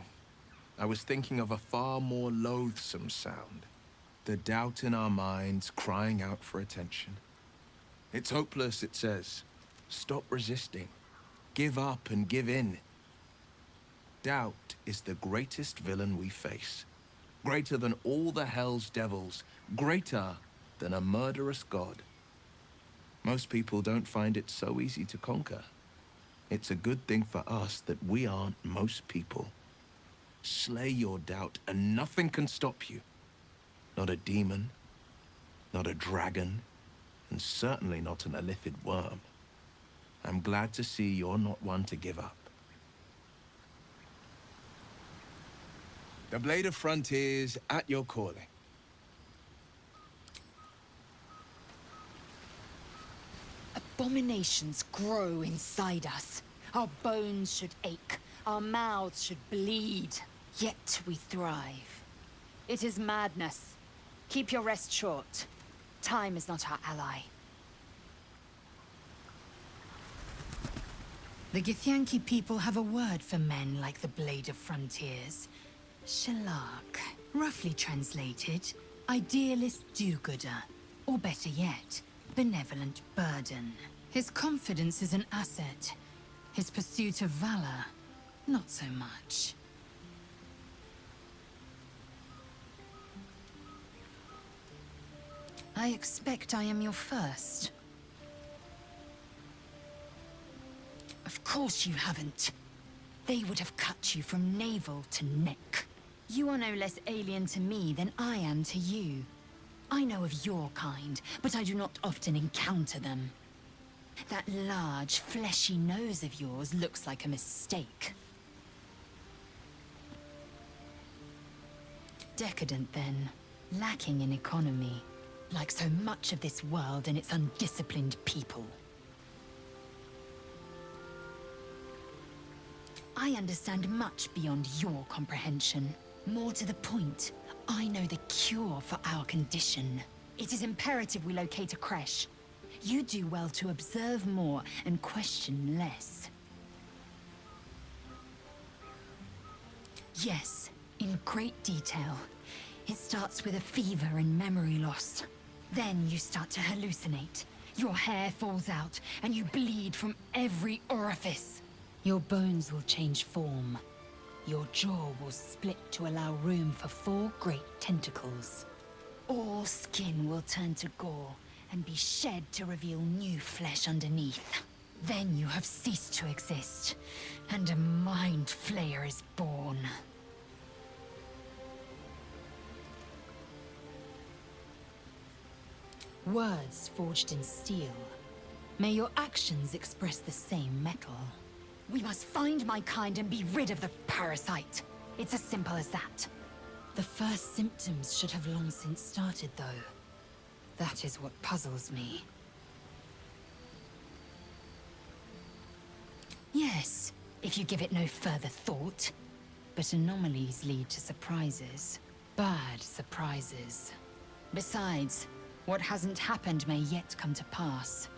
I was thinking of a far more loathsome sound. The doubt in our minds crying out for attention. It's hopeless, it says. Stop resisting. Give up and give in. Doubt is the greatest villain we face. Greater than all the hell's devils. Greater than a murderous god. Most people don't find it so easy to conquer. It's a good thing for us that we aren't most people. Slay your doubt and nothing can stop you. Not a demon, not a dragon, and certainly not an illithid worm. I'm glad to see you're not one to give up. The Blade of Frontiers at your calling. Abominations grow inside us. Our bones should ache. Our mouths should bleed. Yet we thrive. It is madness. Keep your rest short. Time is not our ally. The Githyanki people have a word for men like the Blade of Frontiers. Shalak. Roughly translated, idealist do-gooder. Or better yet, benevolent burden. His confidence is an asset. His pursuit of valor, not so much. I expect I am your first. Of course you haven't. They would have cut you from navel to neck. You are no less alien to me than I am to you. I know of your kind, but I do not often encounter them. That large, fleshy nose of yours looks like a mistake. Decadent, then. Lacking in economy. Like so much of this world and its undisciplined people. I understand much beyond your comprehension. More to the point, I know the cure for our condition. It is imperative we locate a creche. You do well to observe more and question less. Yes, in great detail. It starts with a fever and memory loss. Then you start to hallucinate. Your hair falls out, and you bleed from every orifice. Your bones will change form. Your jaw will split to allow room for 4 great tentacles. All skin will turn to gore, and be shed to reveal new flesh underneath. Then you have ceased to exist, and a Mind Flayer is born. Words forged in steel. May your actions express the same metal. We must find my kind and be rid of the parasite. It's as simple as that. The first symptoms should have long since started, though. That is what puzzles me. Yes, if you give it no further thought. But anomalies lead to surprises. Bad surprises. Besides, what hasn't happened may yet come to pass.